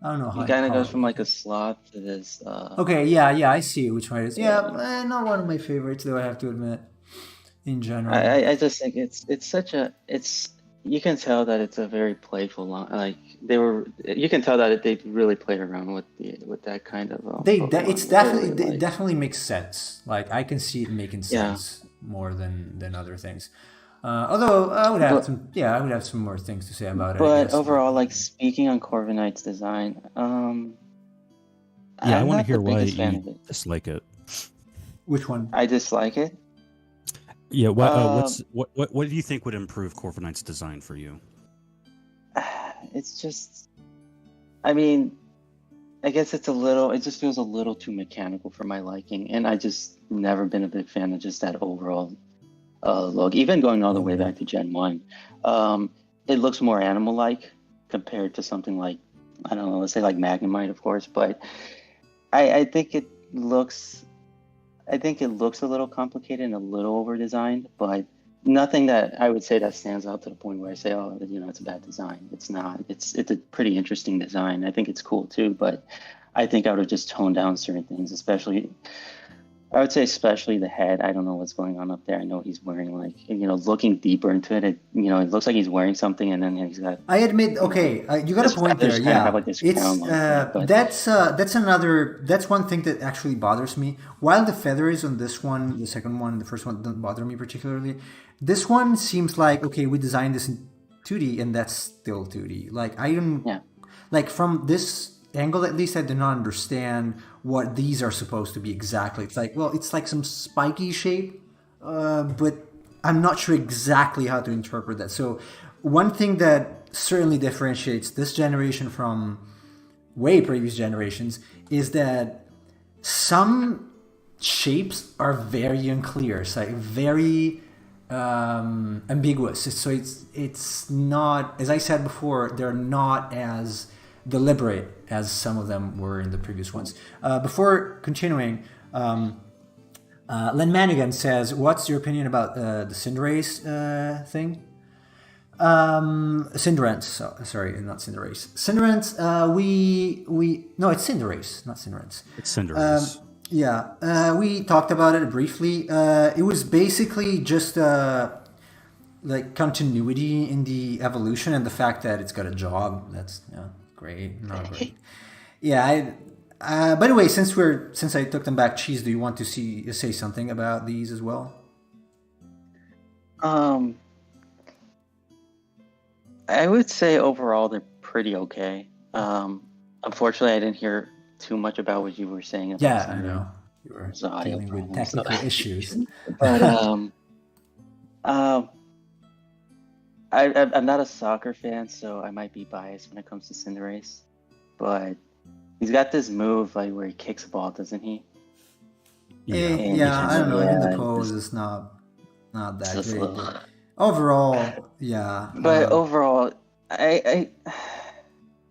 I don't know how. He kind of goes from like a sloth to this. Okay, yeah, I see which one it is. Yeah, not one of my favorites, though, I have to admit. In general, I just think it's you can tell that it's a very playful line. Like you can tell that they really played around with that kind of. It definitely makes sense. Like I can see it making sense more than other things. Although I would have some more things to say about it. But overall, like speaking on Corviknight's design, I want to hear why you dislike it. Which one? I dislike it. Yeah. What do you think would improve Corviknight's design for you? It's just, I mean, I guess it just feels a little too mechanical for my liking, and I just never been a big fan of just that overall look. Even going all the way back to Gen 1, it looks more animal-like compared to something like, I don't know, let's say like Magnemite, of course, but I think it looks I think it looks a little complicated and a little over-designed, but nothing that I would say that stands out to the point where I say, oh, it's a bad design. It's not. It's a pretty interesting design. I think it's cool too, but I think I would have just toned down certain things, especially I would say especially the head. I don't know what's going on up there. I know he's wearing looking deeper into it, it looks like he's wearing something, and then he's got. I admit, okay, you got a point there. Yeah, that's one thing that actually bothers me. While the feathers on this one, the second one, the first one don't bother me particularly. This one seems like, okay, we designed this in 2D and that's still 2D. Like I don't like from this angle, at least I do not understand what these are supposed to be exactly. It's like, well, it's like some spiky shape, but I'm not sure exactly how to interpret that. So one thing that certainly differentiates this generation from way previous generations is that some shapes are very unclear. It's like very ambiguous. So it's not, as I said before, they're not as deliberate as some of them were in the previous ones. Before continuing, Len Manigan says, "What's your opinion about the Cinderace thing?" Cinderace, sorry, not Cinderace. Cinderace, no, it's Cinderace, not Cinderace. It's Cinderace. We talked about it briefly. It was basically just like continuity in the evolution and the fact that it's got a job. That's great, not great. By the way, since I took them back, Cheese, do you want to say something about these as well? I would say overall they're pretty okay. Unfortunately, I didn't hear too much about what you were saying about I know. You were dealing with technical issues. But I'm not a soccer fan, so I might be biased when it comes to Cinderace. But he's got this move like where he kicks a ball, doesn't he? I don't know. Even the pose is not that great. But overall, yeah. But overall,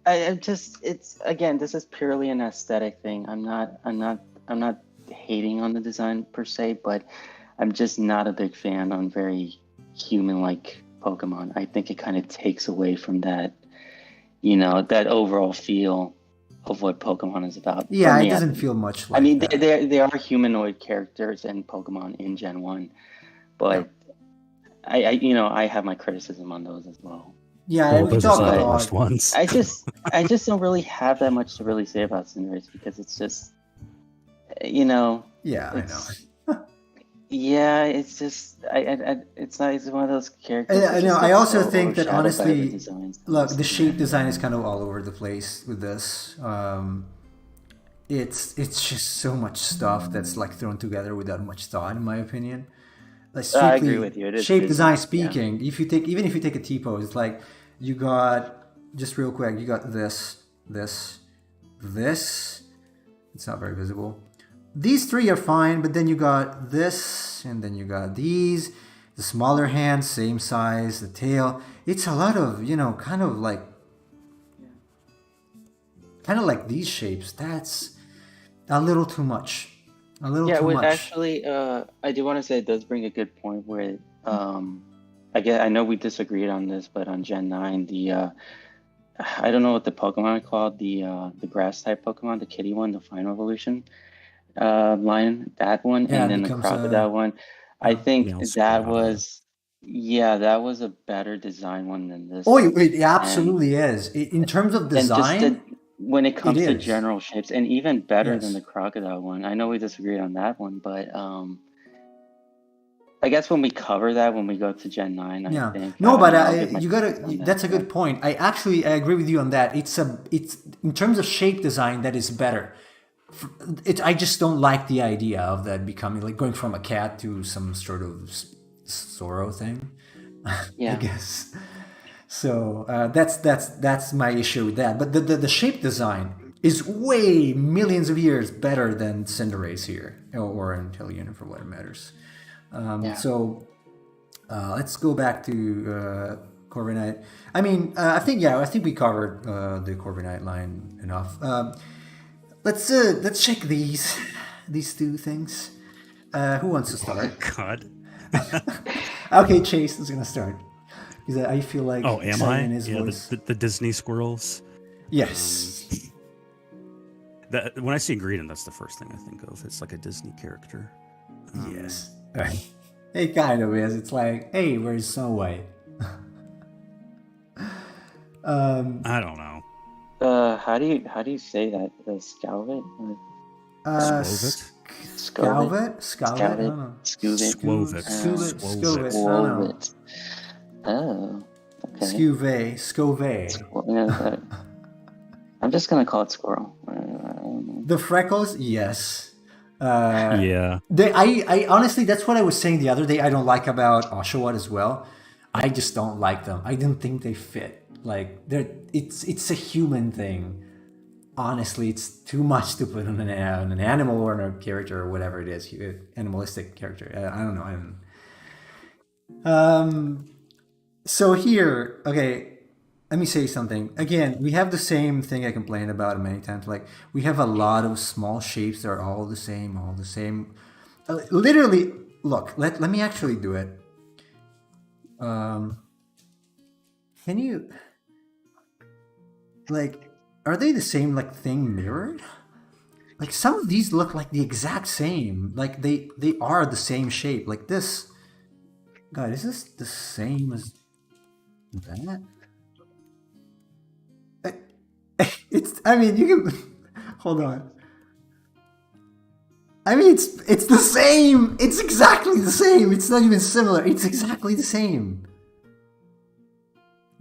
I'm just, it's, again, this is purely an aesthetic thing. I'm not hating on the design per se, but I'm just not a big fan on very human-like Pokemon. I think it kind of takes away from that, that overall feel of what Pokemon is about. Yeah, it doesn't feel much like that. They are humanoid characters and Pokemon in Gen 1, but I have my criticism on those as well. Yeah, we talked about most ones. I just don't really have that much to really say about Cinderace because it's just, Yeah, I know. Yeah, it's just it's one of those characters. I know. I also think that honestly, look, the shape design is kind of all over the place with this. It's just so much stuff that's like thrown together without much thought, in my opinion. Like strictly, I agree with you. It is shape design speaking. Yeah. If you take a T-pose, it's like you got, just real quick, you got this. It's not very visible. These three are fine, but then you got this, and then you got these. The smaller hand, same size, the tail. It's a lot of, kind of like these shapes. That's a little too much. A little too much. Actually, I do want to say it does bring a good point where, I know we disagreed on this, but on Gen 9, I don't know what the Pokemon are called, the grass type Pokemon, the kitty one, the final evolution line, that one, and then the crocodile one. I think that was a better design one than this. Oh, it absolutely is. In terms of design, when it comes to general shapes, and even better than the crocodile one. I know we disagreed on that one, but I guess when we cover that, when we go to Gen 9, I think. No, but that's a good point. I agree with you on that. It's in terms of shape design, that is better. I just don't like the idea of that becoming like going from a cat to some sort of Zoro thing. Yeah. I guess. So that's my issue with that. But the shape design is way millions of years better than Cinderace here, or Inteleon for what it matters. So let's go back to Corviknight. I mean, I think we covered the Corviknight line enough. Let's check these two things. Who wants to start? God. Okay, Chase is gonna start. Because I feel like am I? in his voice. The Disney squirrels. Yes. When I see Greedent, that's the first thing I think of. It's like a Disney character. Yes. It kind of is. It's like, hey, where's Snow White? I don't know. How do you say that? Scalvet? Scalvet? Scalvet? I don't know. Scovit. Oh, okay. Scove. I'm just gonna call it Squirrel. The freckles, yes. Yeah. I honestly, that's what I was saying the other day. I don't like about Oshawott as well. I just don't like them. I didn't think they fit. Like it's a human thing. Honestly, it's too much to put on an animal or on a character or whatever it is, animalistic character. I don't know. So here, okay, let me say something. Again, we have the same thing I complained about many times. Like, we have a lot of small shapes that are all the same. Literally, look, let me actually do it. Can you, like, are they the same, like, thing mirrored? Like, some of these look like the exact same. Like, they are the same shape. Like this. God, is this the same as that? I mean, you can hold on. I mean, it's the same. It's exactly the same. It's not even similar. It's exactly the same.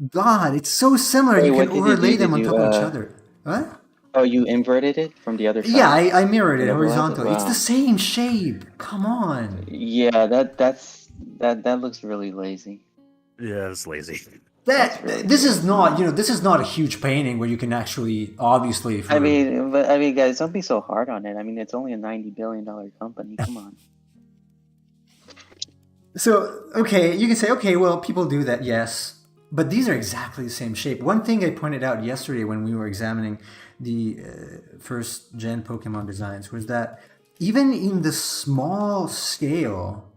God, it's so similar. Wait, you can what did you overlay do? them on Did top you, of each other. What? Oh, you inverted it from the other side? Yeah, I mirrored it Yeah, horizontally. wow. It's the same shape. Come on. Yeah, that looks really lazy. Yeah, it's lazy. This is not, this is not a huge painting where you can actually, obviously. I mean, guys, don't be so hard on it. I mean, it's only a $90 billion company. Come on. So, okay, you can say, okay, well, people do that, yes. But these are exactly the same shape. One thing I pointed out yesterday when we were examining the first gen Pokemon designs was that even in the smallest scale,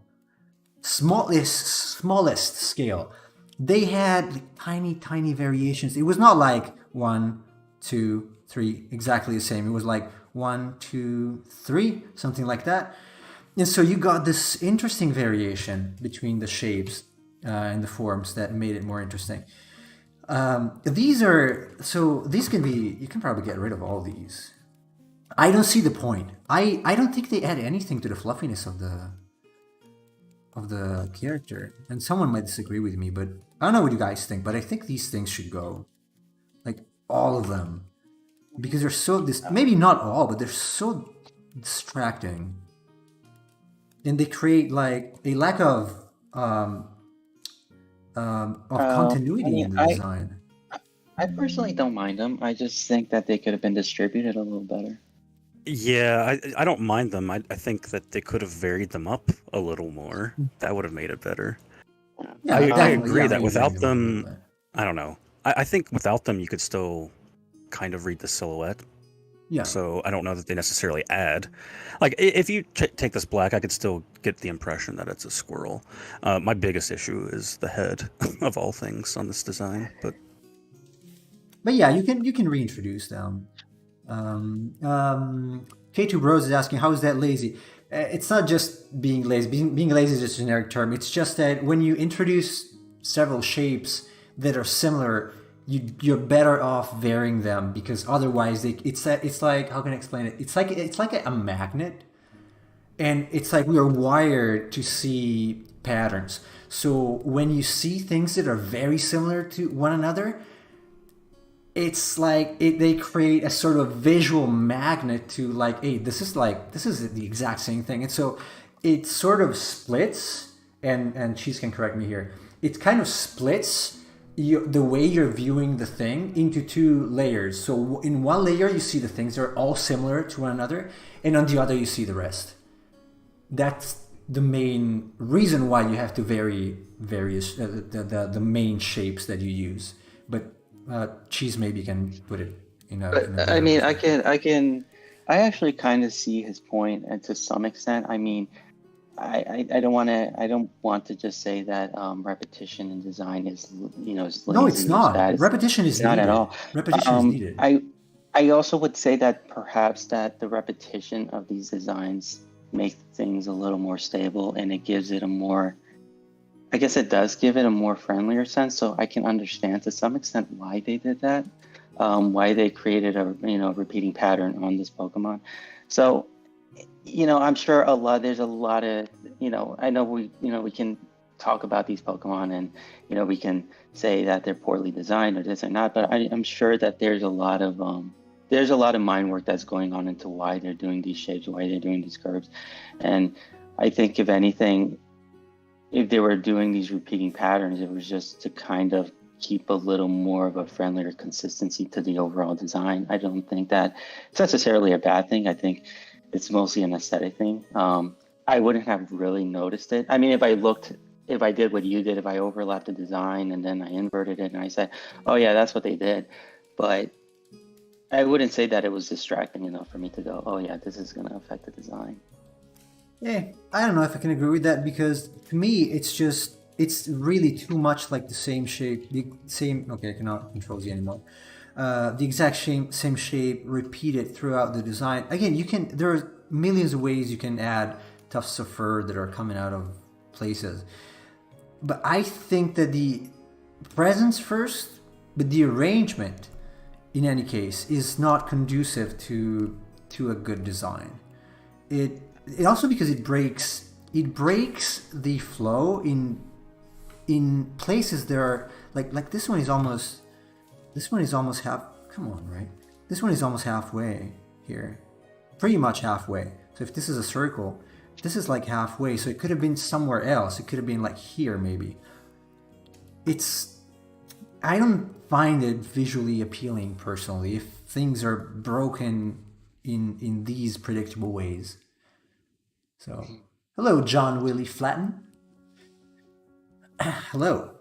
they had like tiny variations. It was not like 1, 2, 3 exactly the same. It was like 1, 2, 3, something like that. And so you got this interesting variation between the shapes and the forms that made it more interesting. These can be, you can probably get rid of all these. I don't see the point. I don't think they add anything to the fluffiness of the character. And someone might disagree with me, but I don't know what you guys think, but I think these things should go. Like, all of them. Because they're so, maybe not all, but they're so distracting. And they create, like, a lack of continuity in the design. I personally don't mind them. I just think that they could have been distributed a little better. Yeah, I don't mind them. I think that they could have varied them up a little more. That would have made it better. Yeah, I agree that without them, I don't know. I think without them, you could still kind of read the silhouette. Yeah. So I don't know that they necessarily add. Like, if you take this black, I could still get the impression that it's a squirrel. My biggest issue is the head, of all things, on this design. But yeah, you can reintroduce them. K2 Bros is asking, how is that lazy? It's not just being lazy. Being lazy is just a generic term. It's just that when you introduce several shapes that are similar, you're better off varying them, because otherwise it's like, how can I explain it? It's like a magnet, and it's like we are wired to see patterns. So when you see things that are very similar to one another, it's like they create a sort of visual magnet to, like, hey, this is the exact same thing. And so it sort of splits and Cheese can correct me here, it kind of splits the way you're viewing the thing into two layers. So in one layer you see the things that are all similar to one another, and on the other you see the rest. That's the main reason why you have to vary various the main shapes that you use. But Cheese maybe can put it in a. I mean, I actually kind of see his point, and to some extent, I mean, I don't want to just say that repetition in design is is lazy. No, it's not. Bad. Repetition is not needed. at all. Repetition is needed. I also would say that perhaps that the repetition of these designs makes things a little more stable, and it gives it a more, I guess it does give it a more friendlier sense. So I can understand to some extent why they did that, why they created a repeating pattern on this Pokemon. So I'm sure there's a lot of I know we can talk about these Pokemon, and we can say that they're poorly designed or this or not, but I'm sure that there's a lot of mind work that's going on into why they're doing these shapes, why they're doing these curves. And I think if anything, if they were doing these repeating patterns, it was just to kind of keep a little more of a friendlier consistency to the overall design. I don't think that it's necessarily a bad thing. I think it's mostly an aesthetic thing. I wouldn't have really noticed it. I mean, if I did what you did, if I overlapped the design and then I inverted it and I said, oh yeah, that's what they did. But I wouldn't say that it was distracting enough for me to go, oh yeah, this is going to affect the design. Yeah, I don't know if I can agree with that, because to me, it's really too much like the same shape, okay, I cannot control Z anymore. The exact same shape repeated throughout the design. Again, there are millions of ways you can add tufts of fur that are coming out of places. But I think that the presence first, but the arrangement, in any case, is not conducive to a good design. It also, because it breaks the flow in places that are like this one is almost half. Come on, right? This one is almost halfway here, pretty much halfway. So if this is a circle, this is like halfway. So it could have been somewhere else. It could have been like here maybe. I don't find it visually appealing personally if things are broken in these predictable ways. So, hello, John Willie Flatten. Hello,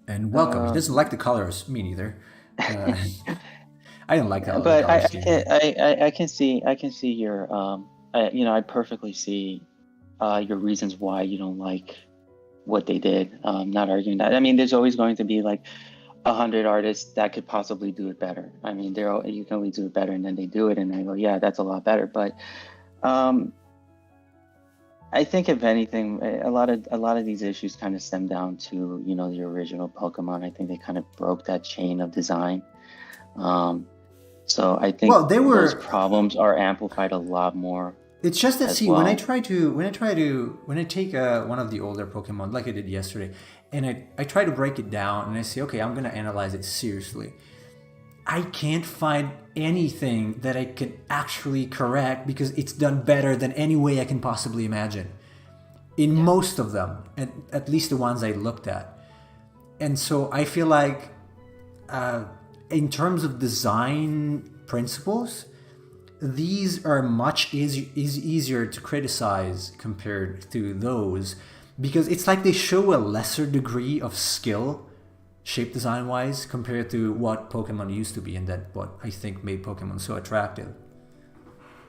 and welcome. He doesn't like the colors. Me neither. I don't like that. But I can see your I perfectly see your reasons why you don't like what they did. Not arguing that. I mean, there's always going to be like 100 artists that could possibly do it better. I mean, you can only do it better, and then they do it, and I go, yeah, that's a lot better. But I think if anything, a lot of these issues kind of stem down to the original Pokemon. I think they kind of broke that chain of design. So I think those problems are amplified a lot more. It's just that when I take one of the older Pokemon, like I did yesterday, and I try to break it down, and I say, okay, I'm gonna analyze it seriously. I can't find anything that I can actually correct because it's done better than any way I can possibly imagine. In most of them, at least the ones I looked at. And so I feel like in terms of design principles, these are much easier to criticize compared to those, because it's like they show a lesser degree of skill shape design wise compared to what Pokemon used to be, and that what I think made Pokemon so attractive.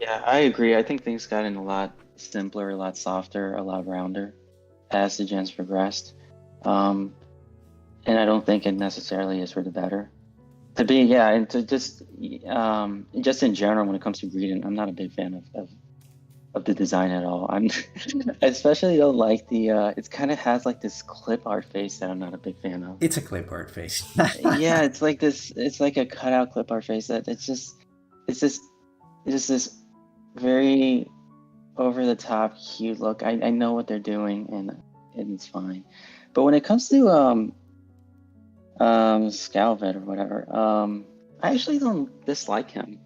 Yeah, I agree. I think things got in a lot simpler, a lot softer, a lot rounder as the gens progressed. And I don't think it necessarily is for the better. And to just in general, when it comes to Greedent, I'm not a big fan of the design at all. I especially don't like it kind of has like this clip art face that I'm not a big fan of. It's a clip art face. Yeah, it's like a cutout clip art face that it's just this very over the top cute look. I know what they're doing and it's fine. But when it comes to Scalvet or whatever, I actually don't dislike him.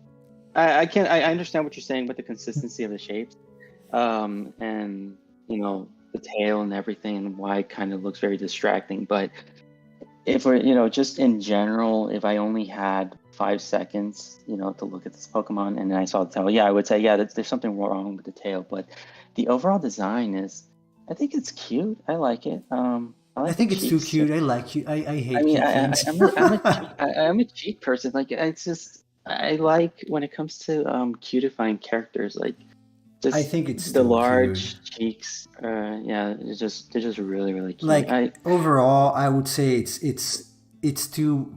I understand what you're saying with the consistency of the shapes, and the the tail and everything, and why it kind of looks very distracting. But if we're, just in general, if I only had 5 seconds, to look at this Pokemon and then I saw the tail, I would say, there's something wrong with the tail. But the overall design I think it's cute. I like it. I think it's too cute. I like you. I hate cute things. I'm a cheek person. Like, I like when it comes to cutifying characters. Like, I think it's the large cheeks. They're just really, really cute. Like, overall, I would say it's too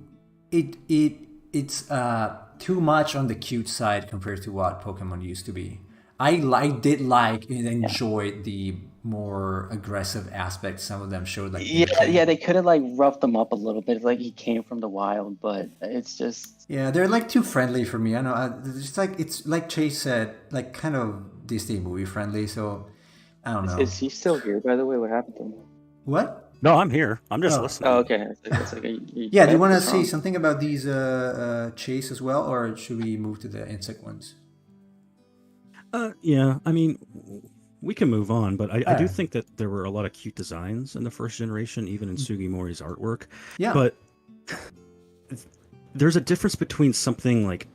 too much on the cute side compared to what Pokemon used to be. I did like and enjoyed the more aggressive aspects some of them showed. Like, they could have like roughed them up a little bit, like he came from the wild, but it's just they're like too friendly for me. I know, it's like Chase said, like kind of Disney movie friendly. So I don't know. Is he still here, by the way? What happened to him? What? No, I'm here. I'm just listening. Oh, okay. Do you want to say something about these Chase as well, or should we move to the insect ones? Yeah, I mean, we can move on, but I do think that there were a lot of cute designs in the first generation, even in Sugimori's artwork. Yeah. But there's a difference between something like,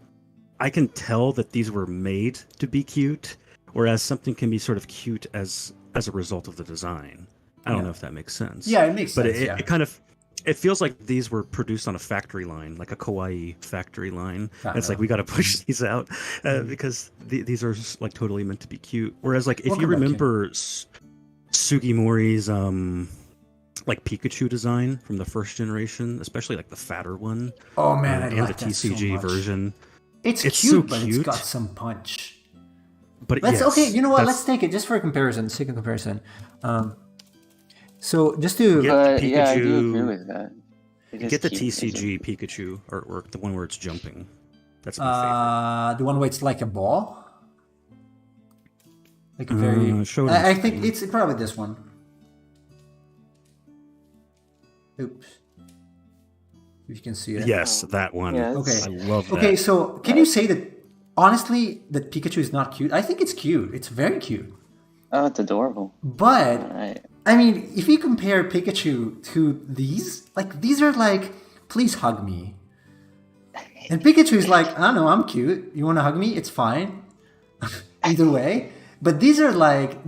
I can tell that these were made to be cute, whereas something can be sort of cute as a result of the design. I don't know if that makes sense. Yeah, it makes sense. But it kind of, it feels like these were produced on a factory line, like a kawaii factory line. It's like, we got to push these out because these are like totally meant to be cute. Whereas, like, if you remember Sugimori's like Pikachu design from the first generation, especially like the fatter one. Oh man, I and like the that TCG so much. version. It's cute, so but cute. it's got some punch. But okay, you know what? Let's take it just for a comparison, sake of comparison. So just to Pikachu, I do agree with that. Get the TCG Pikachu artwork, the one where it's jumping. That's my favorite. The one where it's like a ball, like a very. I think it's probably this one. Oops. If you can see it. Yes, that one. Yeah, okay, I love that. Okay, so can you say that honestly that Pikachu is not cute? I think it's cute. It's very cute. Oh, it's adorable. But I mean, if you compare Pikachu to these, like these are like, please hug me. And Pikachu is like, I don't know, I'm cute. You want to hug me? It's fine. Either way. But these are like,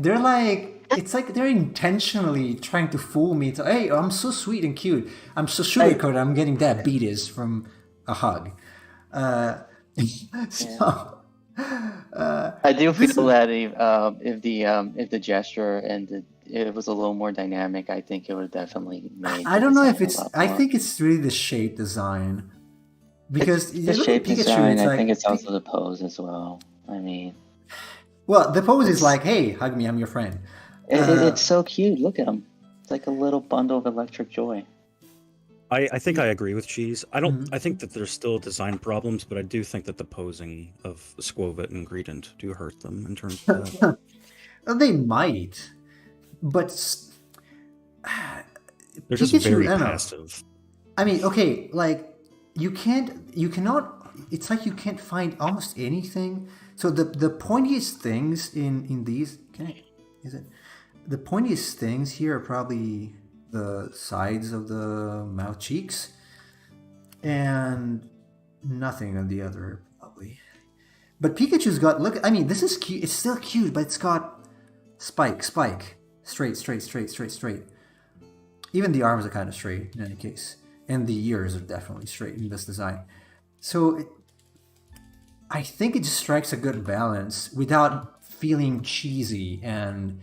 it's like they're intentionally trying to fool me to, hey, I'm so sweet and cute. I'm so sugarcoated. I'm getting diabetes from a hug. I do feel that if the gesture and it was a little more dynamic, I think it would have definitely made. I don't know if it's. I think it's really the shape design, because the shape design. I think it's also the pose as well. I mean, well, the pose is like, "Hey, hug me, I'm your friend." It's so cute. Look at him. It's like a little bundle of electric joy. I think I agree with Cheese. I don't. I think that there's still design problems, but I do think that the posing of Squovit and Greedent do hurt them in terms of that. They might, but they're just very passive. I mean, okay, like you cannot. It's like you can't find almost anything. So the pointiest things in these, the pointiest things here are probably the sides of the mouth cheeks, and nothing on the other probably. But Pikachu's got, look, I mean, this is cute. It's still cute, but it's got spike, straight. Even the arms are kind of straight in any case, and the ears are definitely straight in this design. So I think it just strikes a good balance without feeling cheesy and.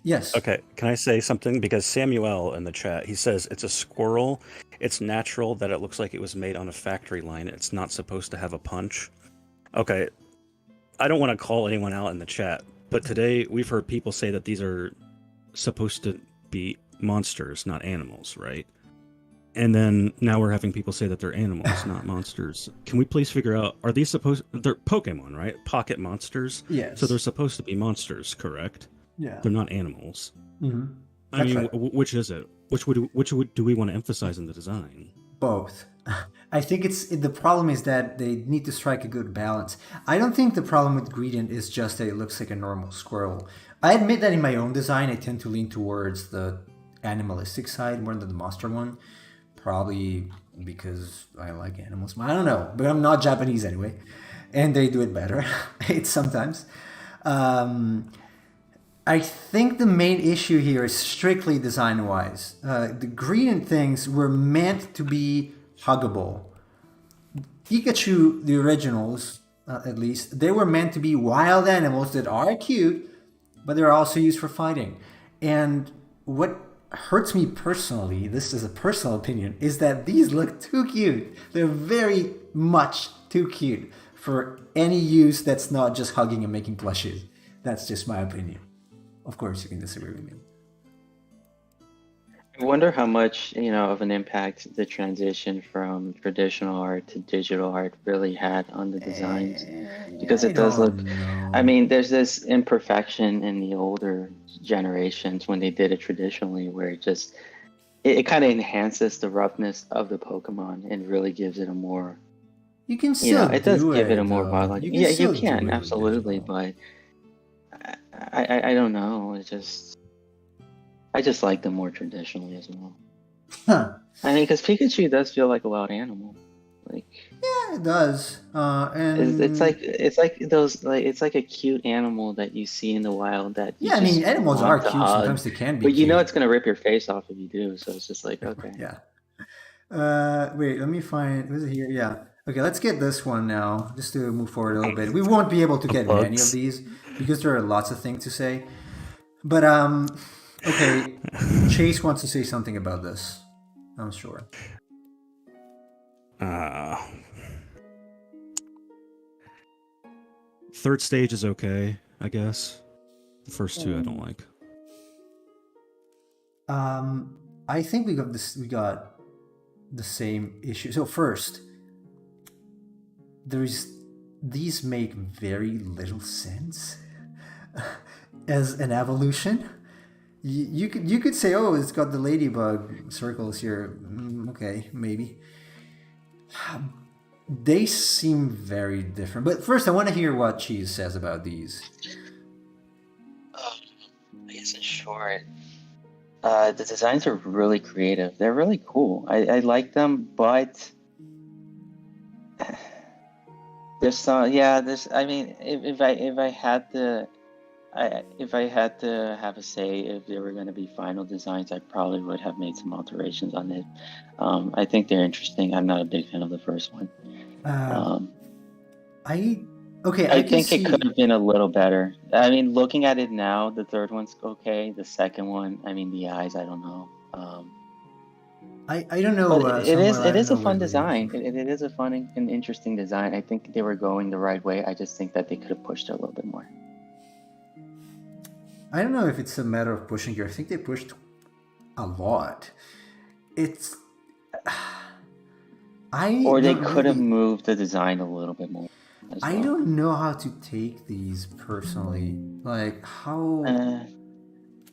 Yes. Okay, can I say something? Because Samuel in the chat, he says it's a squirrel. It's natural that it looks like it was made on a factory line. It's not supposed to have a punch. Okay, I don't want to call anyone out in the chat, but today we've heard people say that these are supposed to be monsters, not animals, right? And then now we're having people say that they're animals, not monsters. Can we please figure out, are these they're Pokemon, right? Pocket monsters? Yes. So they're supposed to be monsters, correct? Yeah. They're not animals. Mm-hmm. I mean, which is it? Which do we want to emphasize in the design? both. I think the problem is that they need to strike a good balance. I don't think the problem with Greedent is just that it looks like a normal squirrel. I admit that in my own design, I tend to lean towards the animalistic side more than the monster one. Probably because I like animals. I don't know, but I'm not Japanese anyway, and they do it better. It's sometimes. I think the main issue here is strictly design-wise. The Greedent things were meant to be huggable. Pikachu, the originals, at least, they were meant to be wild animals that are cute, but they're also used for fighting. And what hurts me personally, this is a personal opinion, is that these look too cute. They're very much too cute for any use that's not just hugging and making plushes. That's just my opinion. Of course, you can disagree with me. I wonder how much, of an impact the transition from traditional art to digital art really had on the designs. Because it does look, there's this imperfection in the older generations when they did it traditionally, where it kind of enhances the roughness of the Pokemon and really gives it a more, you can still it does give it a more violent. Yeah, you can, absolutely, but I don't know. I just like them more traditionally as well. Huh. Because Pikachu does feel like a wild animal. Yeah, it does. And it's like a cute animal that you see in the wild that animals are cute. Sometimes they can be. But cute. It's gonna rip your face off if you do. So it's just like, okay. Yeah. Wait, let me find. Was it here? Yeah. Okay, let's get this one now, just to move forward a little bit. We won't be able to get many of these because there are lots of things to say. But okay, Chase wants to say something about this. I'm sure. Third stage is okay, I guess. The first two I don't like. I think we got this. We got the same issue. So first, these make very little sense as an evolution. You could say, oh, it's got the ladybug circles here. Okay, maybe. They seem very different. But first, I want to hear what Cheese says about these. I guess in short, the designs are really creative. They're really cool. I like them, but there's some. Yeah, there's. If I had to have a say, if there were going to be final designs, I probably would have made some alterations on it. I think they're interesting. I'm not a big fan of the first one. I think it could have been a little better. Looking at it now, the third one's okay. The second one, the eyes, I don't know. I don't know. It is a fun design. It is a fun and interesting design. I think they were going the right way. I just think that they could have pushed it a little bit more. I don't know if it's a matter of pushing here. I think they pushed a lot. Or they could have moved the design a little bit more. I don't know how to take these personally. Like how.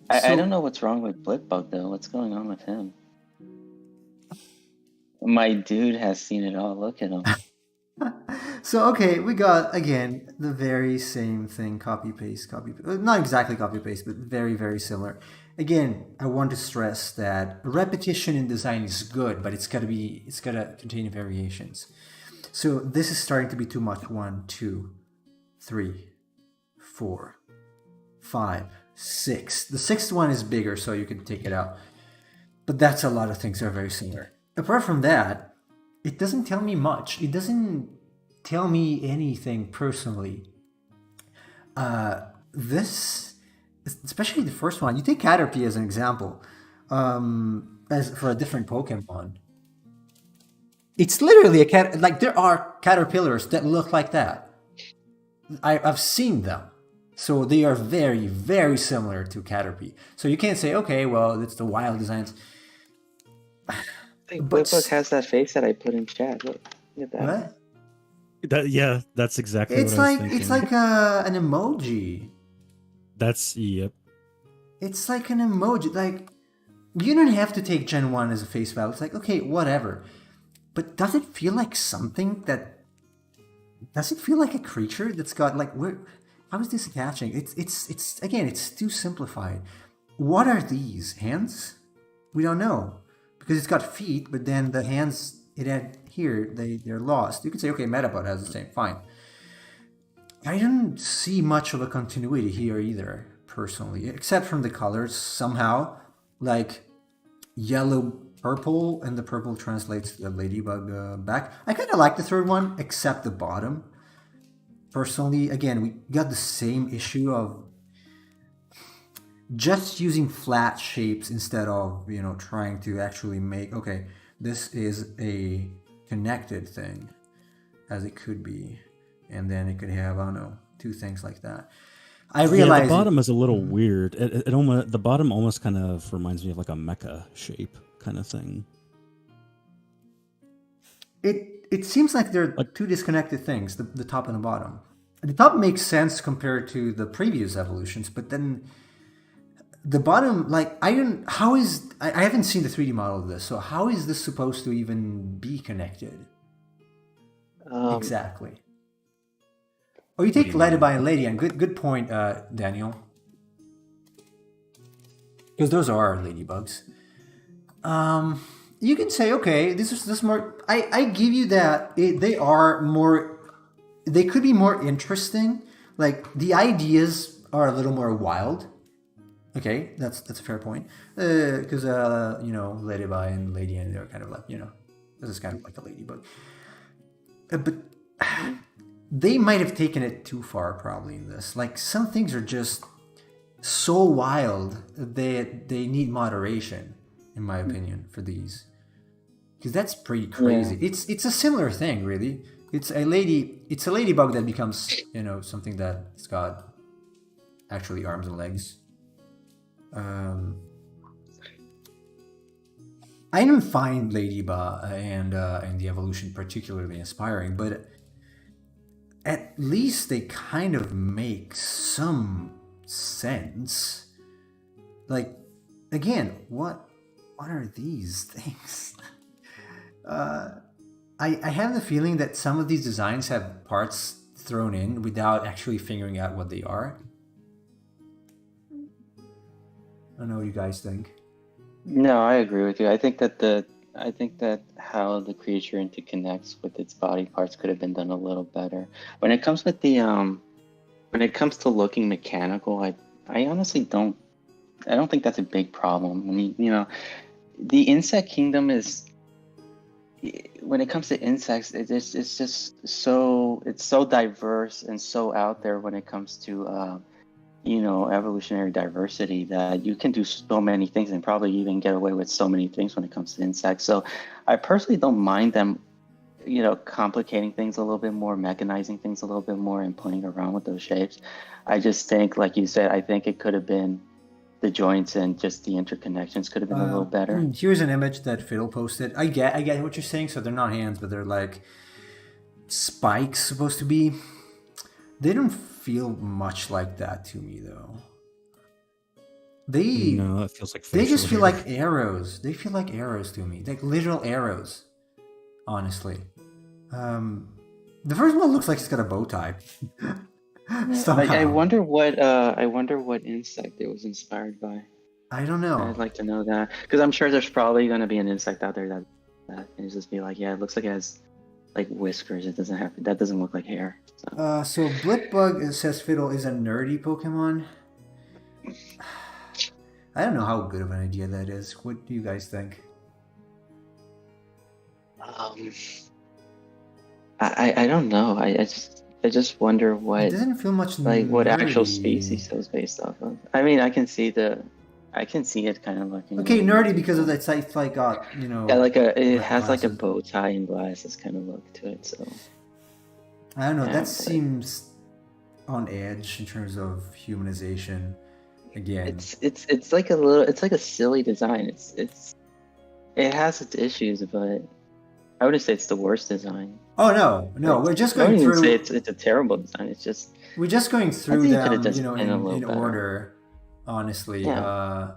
I don't know what's wrong with Blipbug though. What's going on with him? My dude has seen it all. Look at him. So, okay, we got, again, the very same thing, copy-paste. Not exactly copy-paste, but very, very similar. Again, I want to stress that repetition in design is good, but it's got to contain variations. So this is starting to be too much. 1, 2, 3, 4, 5, 6. The sixth one is bigger, so you can take it out. But that's a lot of things that are very similar. Apart from that, it doesn't tell me much. It doesn't tell me anything personally. This, especially the first one, you take Caterpie as an example, as for a different Pokemon. It's literally a cat. Like there are caterpillars that look like that. I've seen them, so they are very, very similar to Caterpie. So you can't say, okay, well, it's the wild designs. Blipbug has that face that I put in chat. Look at that. What? That's exactly what I was thinking. It's like an emoji. Yep. It's like an emoji. Like, you don't have to take Gen 1 as a face value. It's like, okay, whatever. But does it feel like something that... Does it feel like a creature that's got like... How is this attaching? It's again, it's too simplified. What are these? Hands? We don't know. Because it's got feet, but then the hands it had here, they're lost. You could say, okay, Metapod has the same. Fine. I didn't see much of a continuity here either, personally. Except from the colors, somehow. Like, yellow, purple, and the purple translates the ladybug back. I kind of like the third one, except the bottom. Personally, again, we got the same issue of just using flat shapes instead of, trying to actually make, okay, this is a connected thing, as it could be. And then it could have, I don't know, two things like that. I realize the bottom is a little weird. It almost, the bottom almost kind of reminds me of like a mecha shape kind of thing. It seems like they're two disconnected things, the top and the bottom. The top makes sense compared to the previous evolutions, but then the bottom, like, I haven't seen the 3D model of this, so how is this supposed to even be connected? Exactly. Oh, you take Ladybug and Lady, and good point, Daniel. Because those are ladybugs. You can say, okay, this is more. I give you that they are more. They could be more interesting. Like, the ideas are a little more wild. Okay, that's a fair point. Because Ladybug and Lady, and they're kind of like, this is kind of like a ladybug. But they might have taken it too far, probably, in this. Like, some things are just so wild that they need moderation, in my opinion, for these. Because that's pretty crazy. Yeah. It's a similar thing, really. It's a ladybug that becomes, something that's got actually arms and legs. I didn't find Ladybug and the evolution particularly inspiring, but at least they kind of make some sense. Like, again, what are these things? I have the feeling that some of these designs have parts thrown in without actually figuring out what they are. I don't know what you guys think. No, I agree with you. I think that how the creature interconnects with its body parts could have been done a little better. When it comes with when it comes to looking mechanical, I honestly don't think that's a big problem. I mean, the insect kingdom is, when it comes to insects, it's just so diverse and so out there when it comes to evolutionary diversity, that you can do so many things and probably even get away with so many things when it comes to insects. So I personally don't mind them, complicating things a little bit more, mechanizing things a little bit more, and playing around with those shapes. I just think, like you said, I think it could have been the joints and just the interconnections could have been a little better. Here's an image that Fiddle posted. I get what you're saying. So they're not hands, but they're like spikes supposed to be. They don't feel much like that to me, though. No, that feels like they just feel like arrows. They feel like arrows to me, like literal arrows. Honestly, the first one looks like it's got a bow tie. I wonder what insect it was inspired by. I don't know. I'd like to know that, because I'm sure there's probably going to be an insect out there that can just be like, yeah, it looks like it has like whiskers. It doesn't have, that doesn't look like hair. So Blipbug, says Fiddle, is a nerdy Pokemon. I don't know how good of an idea that is. What do you guys think? I don't know. I just wonder what. It doesn't feel much like nerdy. What actual species it was based off of. I mean, I can see it kind of looking. Okay, nerdy because of that. It's like Yeah, it has like a bow tie and glasses kind of look to it. So I don't know. That seems on edge in terms of humanization. Again, it's like a little. It's like a silly design. It has its issues, but I wouldn't say it's the worst design. Oh no, we're just going through. I wouldn't even say it's a terrible design. It's just we're just going through them, in order. Honestly, yeah.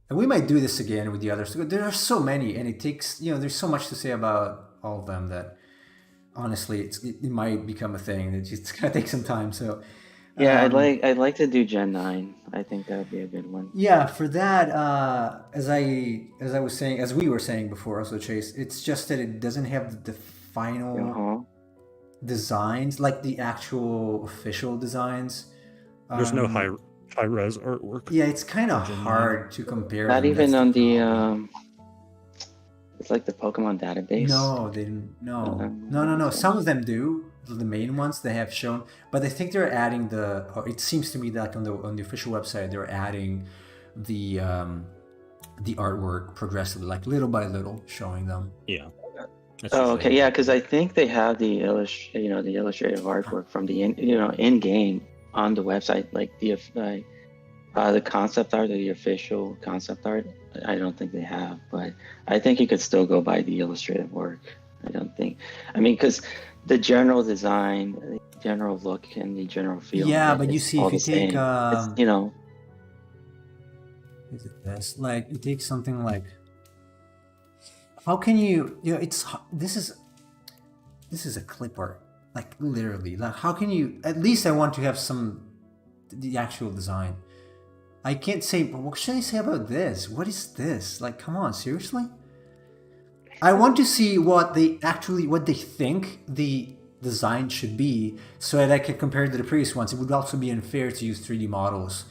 And we might do this again with the others. There are so many, and it takes there's so much to say about all of them that honestly it might become a thing. It's gonna take some time. So Yeah, I'd like to do Gen 9. I think that would be a good one. yeah, for that, as we were saying before, also Chase, it's just that it doesn't have the final designs, like the actual official designs. There's no high res artwork. Yeah, it's kind of hard to compare. Not even on the it's like the Pokemon database. No, they didn't. No. Some of them do. The main ones they have shown, but I think they're adding it seems to me that on the official website they're adding the artwork progressively, like little by little, showing them. Yeah. Oh, okay. Yeah, because I think they have the illustrative artwork from the in game on the website, like the concept art or the official concept art. I don't think they have, but I think you could still go by the illustrative work. Because the general design, the general look, and the general feel. Yeah, but you see, if you take, is it this? Like, you take something like, how can you? This is a clip art, like literally. Like, how can you? At least I want to have the actual design. I can't say, but what should I say about this? What is this? Like, come on, seriously? I want to see what they think the design should be, so that I can compare it to the previous ones. It would also be unfair to use 3D models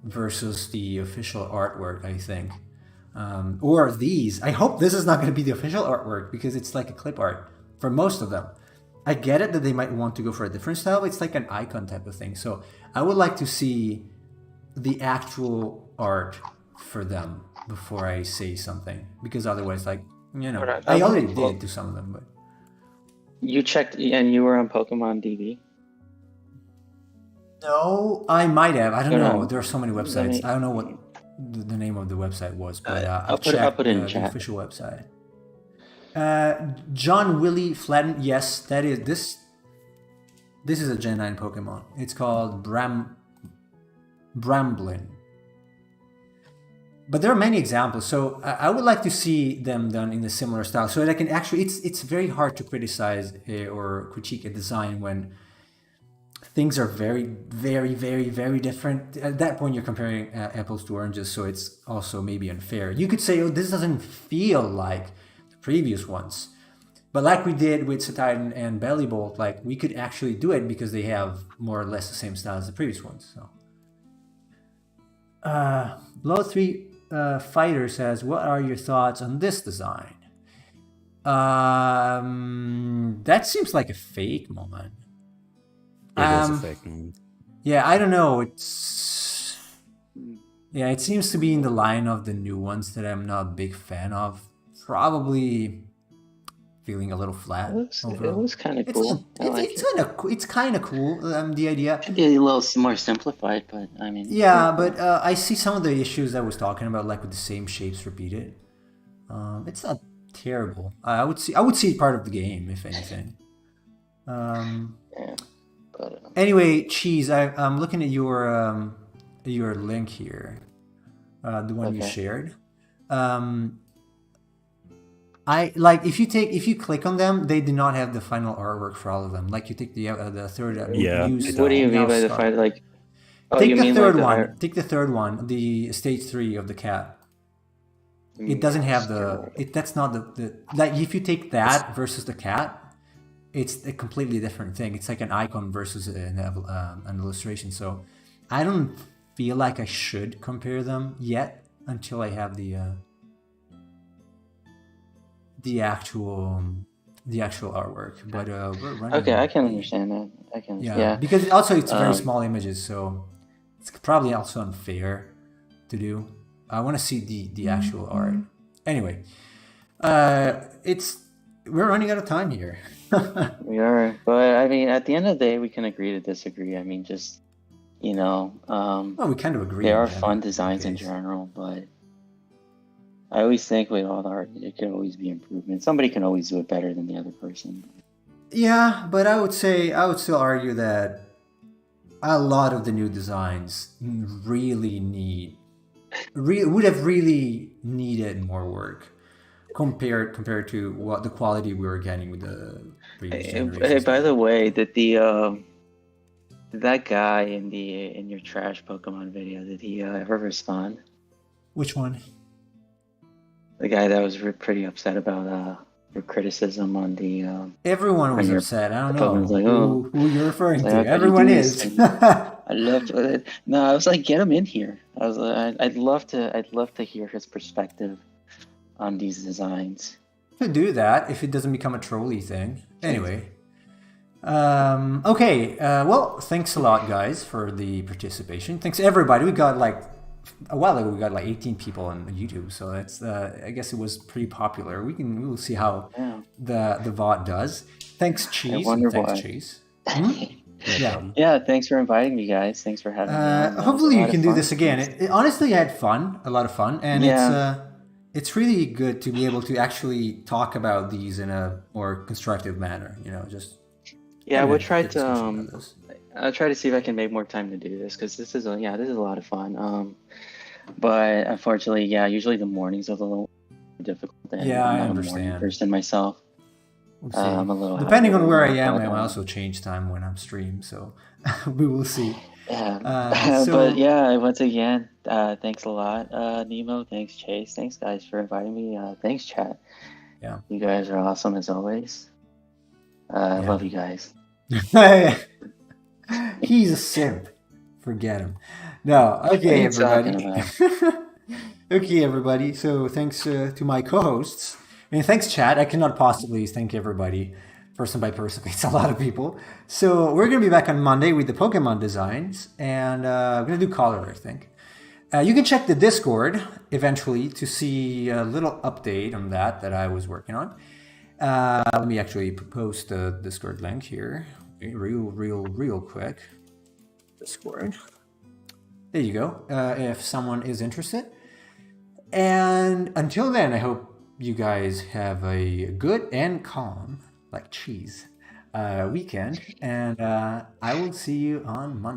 versus the official artwork, I think. Or these. I hope this is not going to be the official artwork, because it's like a clip art for most of them. I get it that they might want to go for a different style, but it's like an icon type of thing. So I would like to see the actual art for them before I say something, because otherwise, like, I already did to some of them. But you checked and you were on Pokemon DB? No, I might have. I don't know. There are so many websites. I don't know what the name of the website was, but I'll put it in the chat. Official website. John Willie Flatten. Yes, that is this. This is a Gen 9 Pokemon. It's called Bramblin. But there are many examples, so I would like to see them done in a similar style, so that I can actually. It's very hard to criticize or critique a design when things are very, very, very, very different. At that point, you're comparing apples to oranges, so it's also maybe unfair. You could say, "Oh, this doesn't feel like the previous ones," but like we did with Satitan and Bellybolt, like we could actually do it because they have more or less the same style as the previous ones. So, Low 3 Fighter says, "What are your thoughts on this design?" That seems like a fake moment. It is a fake moment. Yeah, I don't know. It seems to be in the line of the new ones that I'm not a big fan of. Probably feeling a little flat. It looks kind of cool. It's kind of cool. The idea. It'd be a little more simplified, but I mean. Yeah, but I see some of the issues I was talking about, like with the same shapes repeated. It's not terrible. I would see it part of the game, if anything. Yeah. But, anyway, Cheese, I'm looking at your link here, the one you shared. If you click on them, they do not have the final artwork for all of them. Like you take the third. What do you mean by the final? Like, take the third one. Take the third one, the stage 3 of the cat. It doesn't have that's not the like if you take that versus the cat, it's a completely different thing. It's like an icon versus an illustration. So I don't feel like I should compare them yet until I have the actual artwork. But we're running. Okay, I can understand that. Yeah. Because also it's very small images, so it's probably also unfair to do. I want to see the actual art. Anyway, we're running out of time here. We are, but I mean, at the end of the day, we can agree to disagree. I mean, just we kind of agree. There are fun designs in general, but I always think with all the art, it can always be improvement. Somebody can always do it better than the other person. Yeah, but I would still argue that a lot of the new designs would have really needed more work. compared to what the quality we were getting with the previous Hey, generations. by the way, did that guy in your trash Pokemon video, did he ever respond? Which one? The guy that was pretty upset about your criticism on the Everyone was on your upset. I don't Pokemon's know like, oh, who you're referring like, to. how could you Everyone do this is. thing? I love no, I was like, get him in here. I was I'd love to hear his perspective on these designs. Could do that if it doesn't become a trolley thing. Anyway. Okay. Well, thanks a lot, guys, for the participation. Thanks everybody. We got a while ago. We got 18 people on YouTube, so that's I guess it was pretty popular. We will see how the VOD does. Thanks, Cheese. Thanks, Chase. Yeah, thanks for inviting me, guys. Thanks for having me on. Hopefully you can do this again. Honestly, I had fun, a lot of fun, and it's really good to be able to actually talk about these in a more constructive manner. We'll try to. I'll try to see if I can make more time to do this because this is a lot of fun. But unfortunately, usually the mornings are a little difficult. And I'm not a morning person myself. I'm a little depending on where I am, I also change time when I'm streaming, so we will see. But once again, thanks a lot, Nemo. Thanks, Chase. Thanks, guys, for inviting me. Thanks, chat. Yeah, you guys are awesome as always. I love you guys. He's a simp. Forget him. No, okay, everybody. Okay, everybody. So thanks to my co-hosts. And thanks, chat. I cannot possibly thank everybody person by person. It's a lot of people. So we're going to be back on Monday with the Pokemon designs. And we're going to do color, I think. You can check the Discord eventually to see a little update on that I was working on. Let me actually post the Discord link here. Real quick. Discord. There you go. If someone is interested. And until then, I hope you guys have a good and calm, like cheese, weekend. And I will see you on Monday.